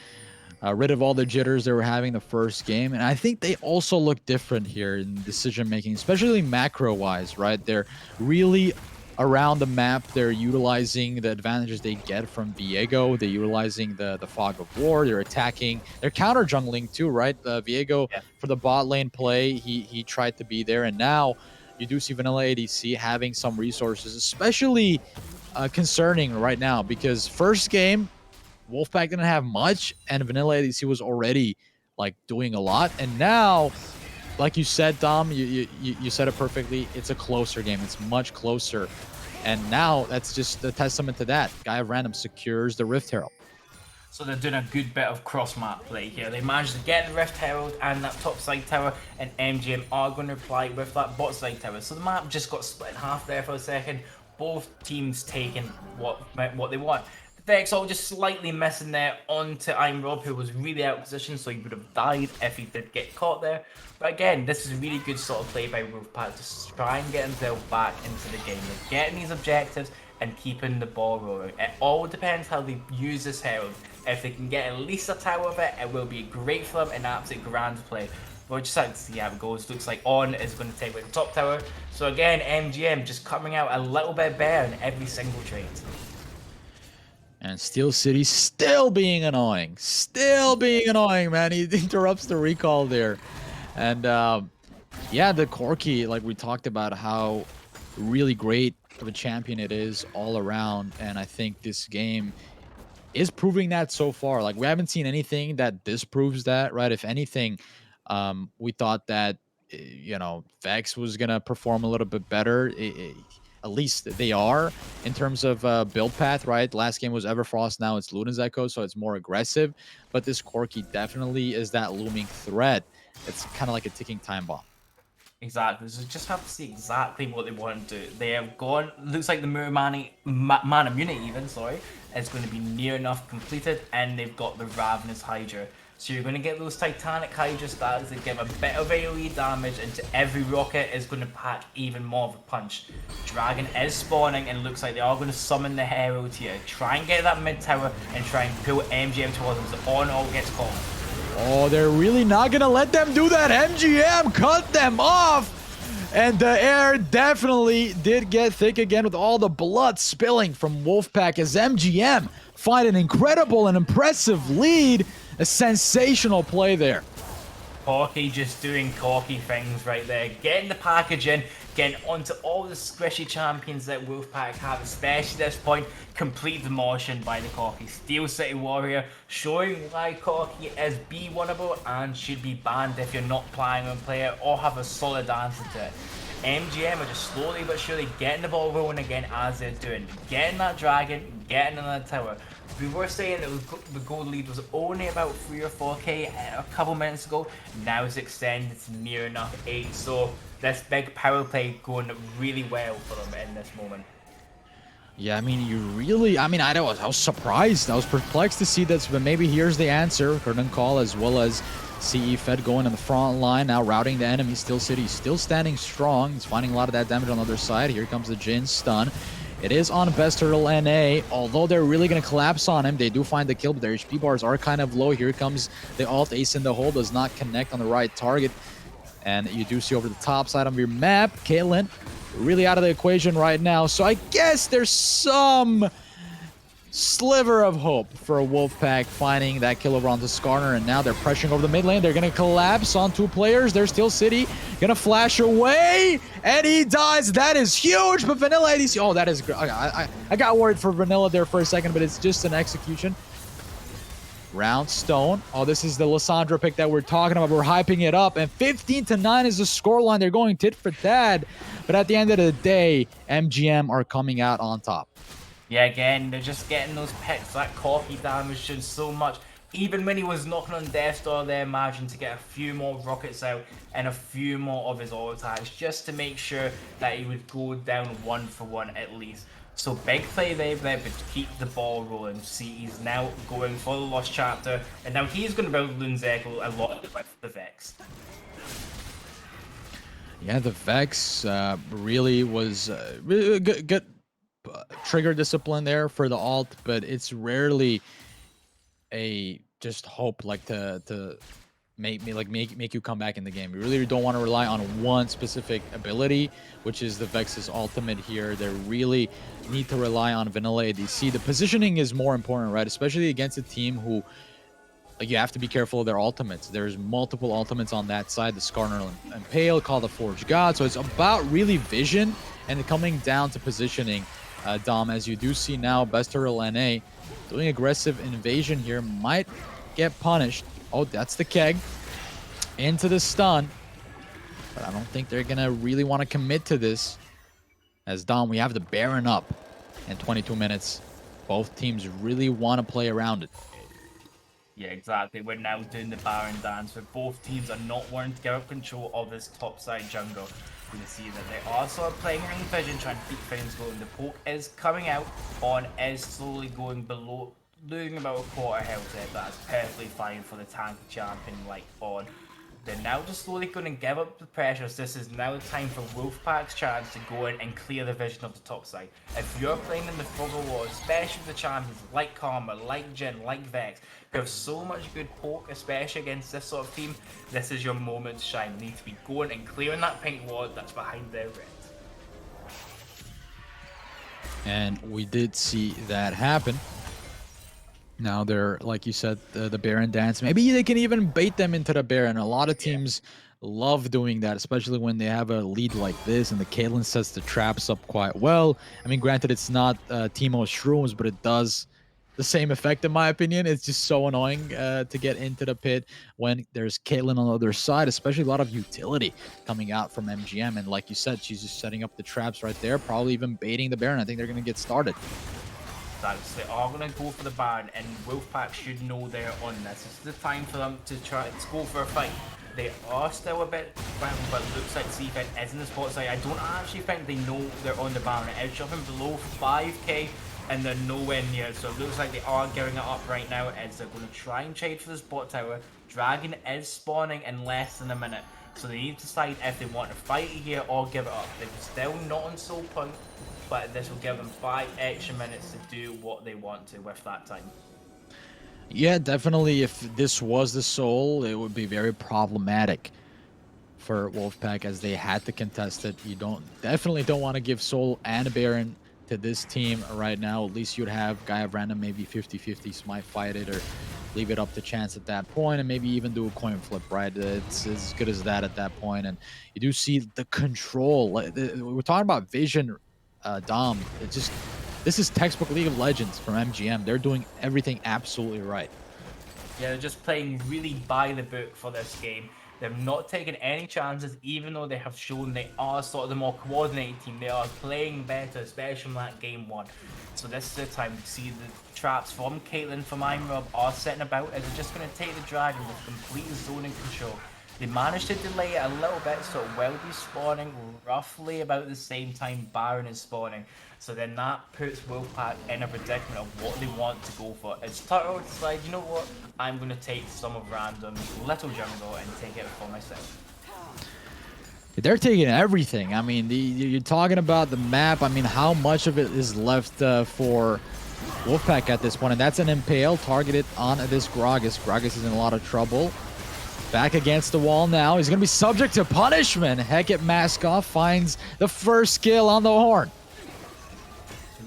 rid of all the jitters they were having the first game. And I think they also look different here in decision making, especially macro-wise, right? They're really around the map. They're utilizing the advantages they get from Viego. They're utilizing the fog of war. They're attacking. They're counter jungling too, right? Viego, for the bot lane play, he tried to be there. And now you do see Vanilla ADC having some resources, especially concerning right now, because first game, Wolfpack didn't have much, and Vanilla ADC was already like doing a lot. And now, like you said, Dom, you said it perfectly. It's a closer game. It's much closer. And now that's just a testament to that. Guy of Random secures the Rift Herald. So they're doing a good bit of cross-map play here. They managed to get the Rift Herald and that top side tower, and MGM are going to reply with that bot side tower. So the map just got split in half there for a second. Both teams taking what they want. Vexol just slightly missing there onto I'm Rob, who was really out of position, so he would have died if he did get caught there. But again, this is a really good sort of play by Wolfpack to try and get himself back into the game. They're getting these objectives and keeping the ball rolling. It all depends how they use this Herald. If they can get at least a tower of it, it will be great for them and absolute grand play. We'll just have to see how it goes. Looks like On is going to take away the top tower. So again, MGM just coming out a little bit better in every single trade. And Steel City still being annoying. Still being annoying, man. He interrupts the recall there. And yeah, the Corki, like we talked about how really great of a champion it is all around. And I think this game is proving that so far. Like, we haven't seen anything that disproves that, right? If anything, we thought that, you know, Vex was going to perform a little bit better. At least they are in terms of build path, right? Last game was Everfrost, now it's Luden's Echo, so it's more aggressive. But this Corki definitely is that looming threat. It's kind of like a ticking time bomb. Exactly, so just have to see exactly what they want to do. They have gone, looks like the Mirror Man immunity even, sorry, is going to be near enough completed, and they've got the Ravenous Hydra. So you're going to get those Titanic Hydra stacks that give a bit of AoE damage into every rocket is going to pack even more of a punch. Dragon is spawning and looks like they are going to summon the Herald here. Try and get that mid tower and try and pull MGM towards them so On all gets caught. Oh, they're really not going to let them do that. MGM cut them off. And the air definitely did get thick again with all the blood spilling from Wolfpack as MGM find an incredible and impressive lead. A sensational play there. Corki just doing Corki things right there. Getting the package in, getting onto all the squishy champions that Wolfpack have, especially at this point. Complete demotion by the Corki. Steel City Warrior showing why Corki is B1able and should be banned if you're not planning on playing it or have a solid answer to it. MGM are just slowly but surely getting the ball rolling again as they're doing. Getting that dragon, getting another tower. We were saying that the gold lead was only about 3 or 4k a couple minutes ago. Now it's extended to near enough 8. So this big power play going really well for them in this moment. Yeah, I mean, you really, I was surprised. I was perplexed to see this, but maybe here's the answer. Curtain Call as well as CE Fed going in the front line, now routing the enemy. Steel City still standing strong. He's finding a lot of that damage on the other side. Here comes the Jhin stun. It is on Best Turtle NA, although they're really going to collapse on him. They do find the kill, but their HP bars are kind of low. Here comes the ult. Ace in the hole does not connect on the right target. And you do see over the top side of your map, Caitlyn really out of the equation right now. So I guess there's some sliver of hope for Wolfpack finding that kill over onto Skarner, and now they're pressuring over the mid lane. They're gonna collapse on 2 players. They're still City, gonna flash away, and he dies. That is huge, but Vanilla ADC, oh, that is great. I got worried for Vanilla there for a second, but it's just an execution. Round Stone. Oh, this is the Lissandra pick that we're talking about. We're hyping it up, and 15-9 is the scoreline. They're going tit for tat, but at the end of the day, MGM are coming out on top. Yeah, again, they're just getting those picks. That coffee damage did so much. Even when he was knocking on Death Star there, managing to get a few more rockets out and a few more of his auto attacks just to make sure that he would go down 1 for 1 at least. So big play there, but to keep the ball rolling. See, he's now going for the Lost Chapter, and now he's going to build Loon's Echo a lot with the Vex. Yeah, the Vex really was really good trigger discipline there for the alt, but it's rarely a just hope like to make you come back in the game. You really don't want to rely on one specific ability, which is the Vex's ultimate here. They really need to rely on vanilla ADC. The positioning is more important, right? Especially against a team who, like, you have to be careful of their ultimates. There's multiple ultimates on that side, the Skarner and Pale, call the Forged God. So it's about really vision and coming down to positioning. Dom, as you do see now, Besturl NA doing aggressive invasion here, might get punished. Oh, that's the keg into the stun, but I don't think they're gonna really want to commit to this. As Dom, we have the Baron up in 22 minutes. Both teams really want to play around it. Yeah, exactly. We're now doing the Baron dance, where both teams are not wanting to give up control of this topside jungle. You can see that they are sort of playing around the vision, trying to keep things going. The poke is coming out on, is slowly going below, losing about a quarter health there. That's perfectly fine for the tank champion like on. They're now just slowly going to give up the pressures. This is now the time for Wolfpack's chance to go in and clear the vision of the top side. If you're playing in the Further Wars, especially the champions like Karma, like Jin, like Vex, who have so much good poke, especially against this sort of team, this is your moment to shine. You need to be going and clearing that pink ward that's behind their red. And we did see that happen. Now they're, like you said, the Baron dance. Maybe they can even bait them into the Baron. A lot of teams love doing that, especially when they have a lead like this, and the Caitlyn sets the traps up quite well. I mean, granted, it's not Teemo's Shrooms, but it does the same effect, in my opinion. It's just so annoying to get into the pit when there's Caitlyn on the other side, especially a lot of utility coming out from MGM. And like you said, she's just setting up the traps right there, probably even baiting the Baron. I think they're going to get started. They are going to go for the Baron, and Wolfpack should know they're on this. This is the time for them to try to go for a fight. They are still a bit bound, but it looks like C-Fin is in the spot side. I don't actually think they know they're on the Baron. It is dropping below 5k, and they're nowhere near. So it looks like they are giving it up right now, as they're going to try and trade for this bot tower. Dragon is spawning in less than a minute, so they need to decide if they want to fight here or give it up. They're still not on soul point, but this will give them 5 extra minutes to do what they want to with that time. Yeah, definitely. If this was the Soul, it would be very problematic for Wolfpack, as they had to contest it. You definitely don't want to give Soul and a Baron to this team right now. At least you'd have Guy of Random maybe 50-50 might fight it, or leave it up to chance at that point, and maybe even do a coin flip, right? It's as good as that at that point. And you do see the control. We're talking about vision, Dom. This is textbook League of Legends from MGM. They're doing everything absolutely right. Yeah, they're just playing really by the book for this game. They've not taken any chances, even though they have shown they are sort of the more coordinated team. They are playing better, especially from that game 1. So this is the time to see the traps from Caitlyn, from Imrob are setting about, as they're just going to take the Dragon with complete zoning control. They managed to delay it a little bit, so it will be spawning roughly about the same time Baron is spawning. So then that puts Wolfpack in a predicament of what they want to go for. As Turtle decides, you know what, I'm going to take some of Random's little jungle and take it for myself. They're taking everything. I mean, you're talking about the map. I mean, how much of it is left for Wolfpack at this point? And that's an Impale targeted on this Gragas. Gragas is in a lot of trouble. Back against the wall now. He's going to be subject to punishment. Hecate Maskoff finds the first kill on the horn.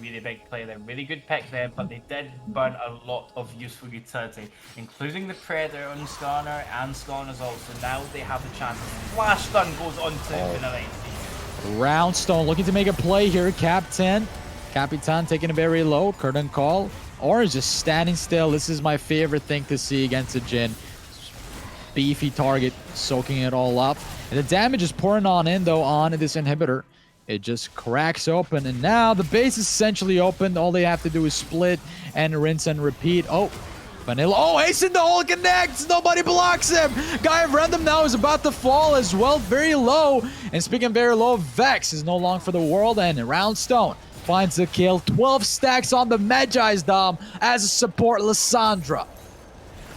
Really big play there, really good pick there, but they did burn a lot of useful utility, including the Predator on Skarner and Skarner's ult, so now they have the chance. Flash stun goes on to Vanilla AC. Roundstone looking to make a play here. Capitan taking it very low. Curtain call. Orange just standing still. This is my favorite thing to see against a Jhin. Beefy target, soaking it all up. And the damage is pouring on in, though, on this inhibitor. It just cracks open, and now the base is essentially open. All they have to do is split and rinse and repeat. Oh, Vanilla. Oh, Ace in the hole connects. Nobody blocks him. Guy of Random now is about to fall as well. Very low. And speaking of very low, Vex is no longer for the world, and Roundstone finds the kill. 12 stacks on the Magi's Dom as a support, Lissandra.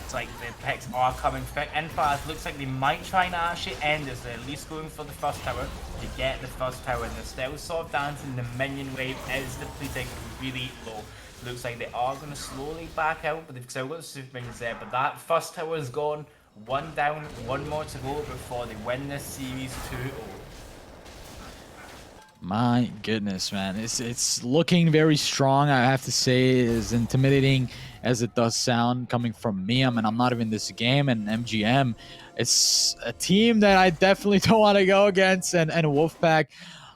It's like the picks are coming thick and fast. Looks like they might try and actually end this. They're at least going for the first tower to get the first tower. And they're still sort of dancing. The minion wave is depleting really low. Looks like they are going to slowly back out, but they've still got the super minions there. But that first tower is gone. One down, one more to go before they win this series 2-0. My goodness, man. It's looking very strong. I have to say, as intimidating as it does sound coming from me. I mean, I'm not even in this game, and MGM, it's a team that I definitely don't want to go against, and Wolfpack.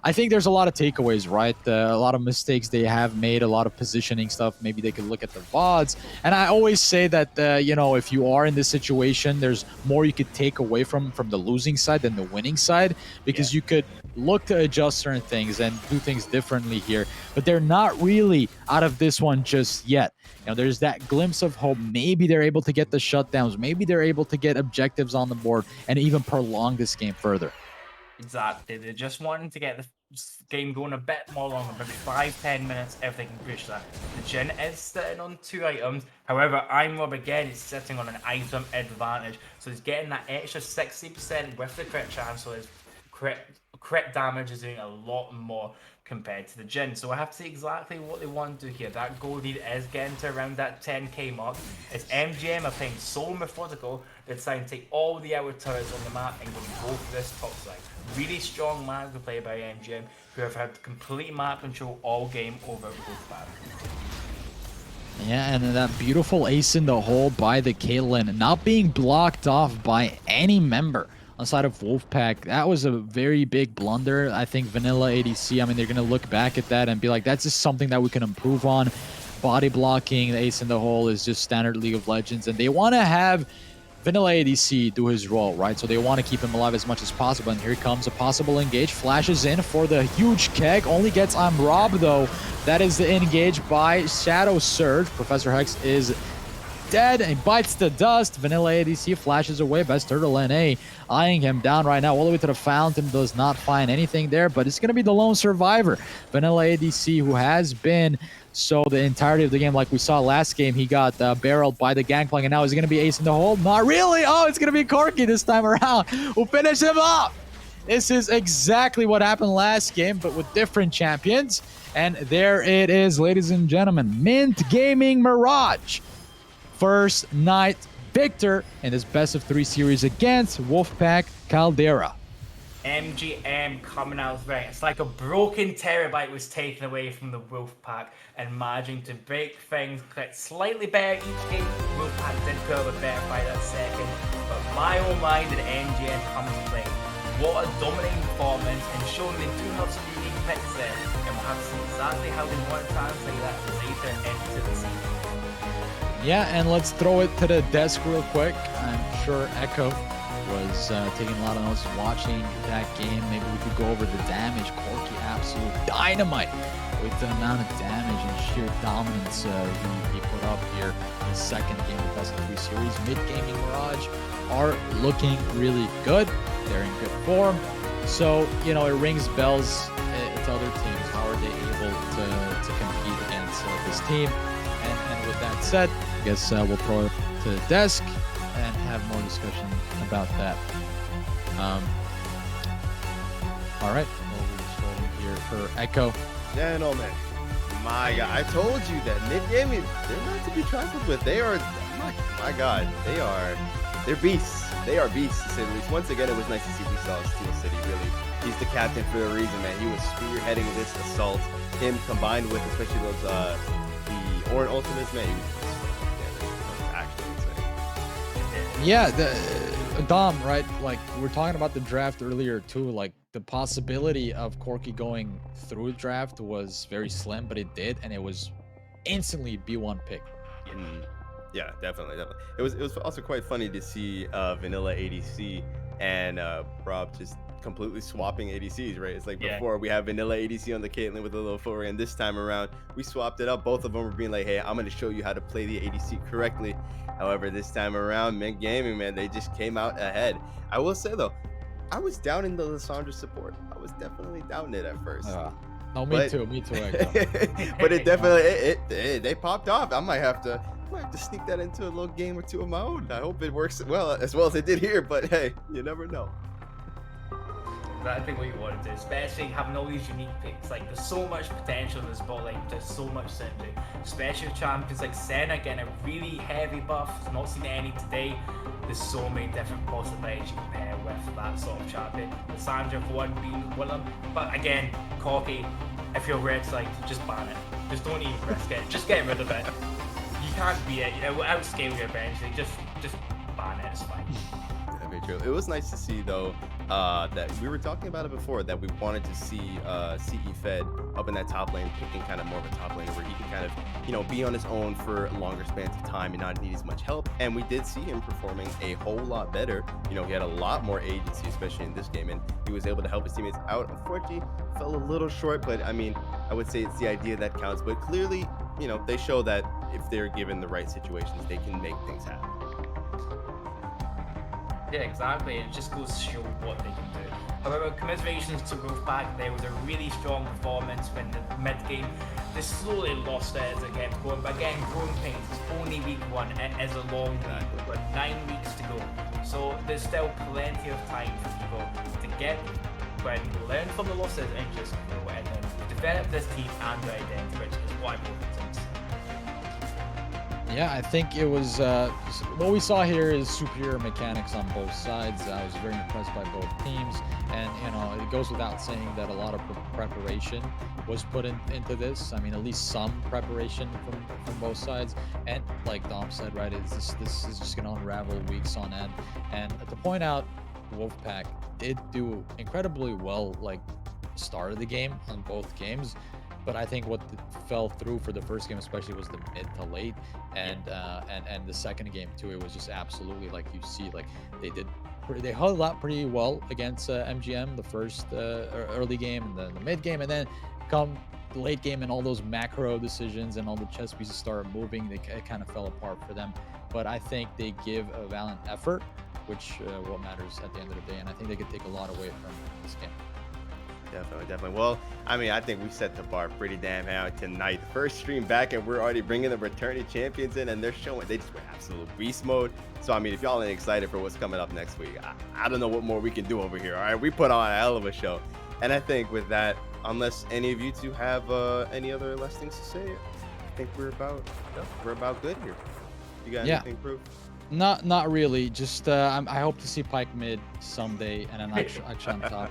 I think there's a lot of takeaways, right? A lot of mistakes they have made, a lot of positioning stuff. Maybe they could look at the VODs. And I always say that, you know, if you are in this situation, there's more you could take away from the losing side than the winning side, because you could look to adjust certain things and do things differently here. But they're not really out of this one just yet. You know, there's that glimpse of hope. Maybe they're able to get the shutdowns. Maybe they're able to get objectives on the board and even prolong this game further. Exactly. They're just wanting to get the game going a bit more longer, maybe 5-10 minutes if they can push that. The Jhin is sitting on 2 items. However, Rob again is sitting on an item advantage. So he's getting that extra 60% with the crit chance. So his crit damage is doing a lot more compared to the Jhin. So I have to see exactly what they want to do here. That goal lead is getting to around that 10k mark. As MGM are playing so methodical, they're trying to take all the outer turrets on the map and go for this top side. Really strong map to play by MGM, who have had complete map control all game over Wolfpack. Yeah, and that beautiful ace in the hole by the Caitlyn, not being blocked off by any member on side of Wolfpack. That was a very big blunder. I think Vanilla ADC, I mean, they're going to look back at that and be like, that's just something that we can improve on. Body blocking, the ace in the hole is just standard League of Legends, and they want to have Vanilla ADC do his role, right? So they want to keep him alive as much as possible. And here comes a possible engage. Flashes in for the huge keg. Only gets on Rob, though. That is the engage by Shadow Surge. Professor Hex is dead and bites the dust. Vanilla ADC flashes away. Best Turtle NA eyeing him down right now. All the way to the fountain. Does not find anything there, but it's going to be the lone survivor. Vanilla ADC, who has been so the entirety of the game, like we saw last game, he got barreled by the Gangplank, and now is it going to be ace in the hole? Not really. Oh, it's going to be Corky this time around who finish him off. This is exactly what happened last game, but with different champions. And there it is, ladies and gentlemen. Mint Gaming Mirage. First night victor in this best of 3 series against Wolfpack Caldera. MGM coming out with it. It's like a broken terabyte was taken away from the Wolfpack and managing to break things, click slightly better each game. Wolfpack did put up a better fight that second, but my own mind and MGM comes to play. What a dominating performance, and showing they do have some unique picks there, and we'll have to see exactly how they want to translate that later into the season. Yeah, and let's throw it to the desk real quick. I'm sure Echo was taking a lot of notes watching that game. Maybe we could go over the damage. Corky, absolute dynamite with the amount of damage and sheer dominance he put up here in the second game of the best of 3 series. Mid Gaming Mirage are looking really good. They're in good form. So, you know, it rings bells to other teams. How are they able to compete against this team? And with that said, I guess we'll throw it to the desk and have more discussion about that. All right, well, we're starting here for Echo. Gentlemen, my God, I told you that mid gaming, they're not to be trifled with. They are, my God, they are they're beasts. They are beasts, to say the least. Once again, it was nice to see we saw Steel City, really. He's the captain for a reason, man. He was spearheading this assault. Him combined with, especially those, the Orin ultimates, man, he was actually insane. Yeah, the Dom, right? Like we were talking about the draft earlier too. Like the possibility of Corki going through the draft was very slim, but it did, and it was instantly B1 pick. Yeah, definitely. It was also quite funny to see Vanilla ADC and Rob just completely swapping ADCs, right? It's like before we have Vanilla ADC on the Caitlyn with a little forward, and this time around we swapped it up. Both of them were being like, hey, I'm going to show you how to play the ADC correctly. However, this time around, Mint Gaming, man, they just came out ahead. I will say though, I was down in the Lissandra support. I was definitely down it at first. No, me too. But it definitely they popped off. I might have to sneak that into a little game or two of my own. I hope it works well as it did here. But hey, you never know. Exactly what you want to do, especially having all these unique picks. Like, there's so much potential in this bot lane, there's so much synergy. Especially with champions like Senna getting a really heavy buff. I've not seen any today. There's so many different possibilities you can pair with that sort of champion. Lissandra for one being one of them. But again, Corki, if you're red side, just ban it. Just don't even risk it. Just get rid of it. You can't beat it. It will outscale you eventually. Just ban it. It's fine. Yeah, very true. It was nice to see though that we were talking about it before, that we wanted to see CE Fed up in that top lane, picking kind of more of a top lane where he can kind of, you know, be on his own for longer spans of time and not need as much help. And we did see him performing a whole lot better. You know, he had a lot more agency, especially in this game, and he was able to help his teammates out. Unfortunately, fell a little short, but I mean, I would say it's the idea that counts. But clearly, you know, they show that if they're given the right situations, they can make things happen. Yeah, exactly. It just goes to show what they can do. However, commiserations to Wolfpack. There was a really strong performance when the mid game. They slowly lost it as it kept going. But again, growing pains. It's only week 1. It is a long week. We've got 9 weeks to go. So there's still plenty of time for people to get when learn from the losses and just grow and then develop this team and their identity, which is what I'm hoping to see. Yeah, I think it was what we saw here is superior mechanics on both sides. I was very impressed by both teams, and you know, it goes without saying that a lot of preparation was put into this. I mean, at least some preparation from both sides. And like Dom said, right, this is just gonna unravel weeks on end. And to point out, Wolfpack did do incredibly well, like start of the game on both games. But I think what fell through for the first game especially was the mid to late, and the second game too. It was just absolutely, like you see, like they held up pretty well against MGM the first early game and then the mid game, and then come the late game and all those macro decisions and all the chess pieces started moving. It kind of fell apart for them. But I think they give a valiant effort, which what matters at the end of the day, and I think they could take a lot away from this game. Definitely. Well, I mean, I think we set the bar pretty damn high tonight. First stream back, and we're already bringing the returning champions in, and they just went absolute beast mode. So, I mean, if y'all ain't excited for what's coming up next week, I don't know what more we can do over here. All right, we put on a hell of a show. And I think with that, unless any of you two have any other last things to say, I think we're about good here. You got anything, Proof? Not really. Just I hope to see Pike mid someday, and then I try on top.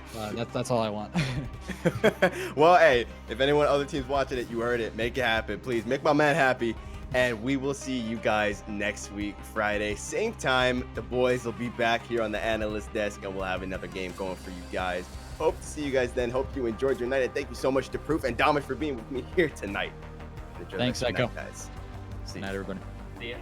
That's all I want. Well, hey, if anyone other teams watching it, you heard it. Make it happen, please. Make my man happy, and we will see you guys next week, Friday, same time. The boys will be back here on the analyst desk, and we'll have another game going for you guys. Hope to see you guys then. Hope you enjoyed your night, and thank you so much to Proof and Dominic for being with me here tonight. Thanks, Echo. guys. Good night, everybody. See ya.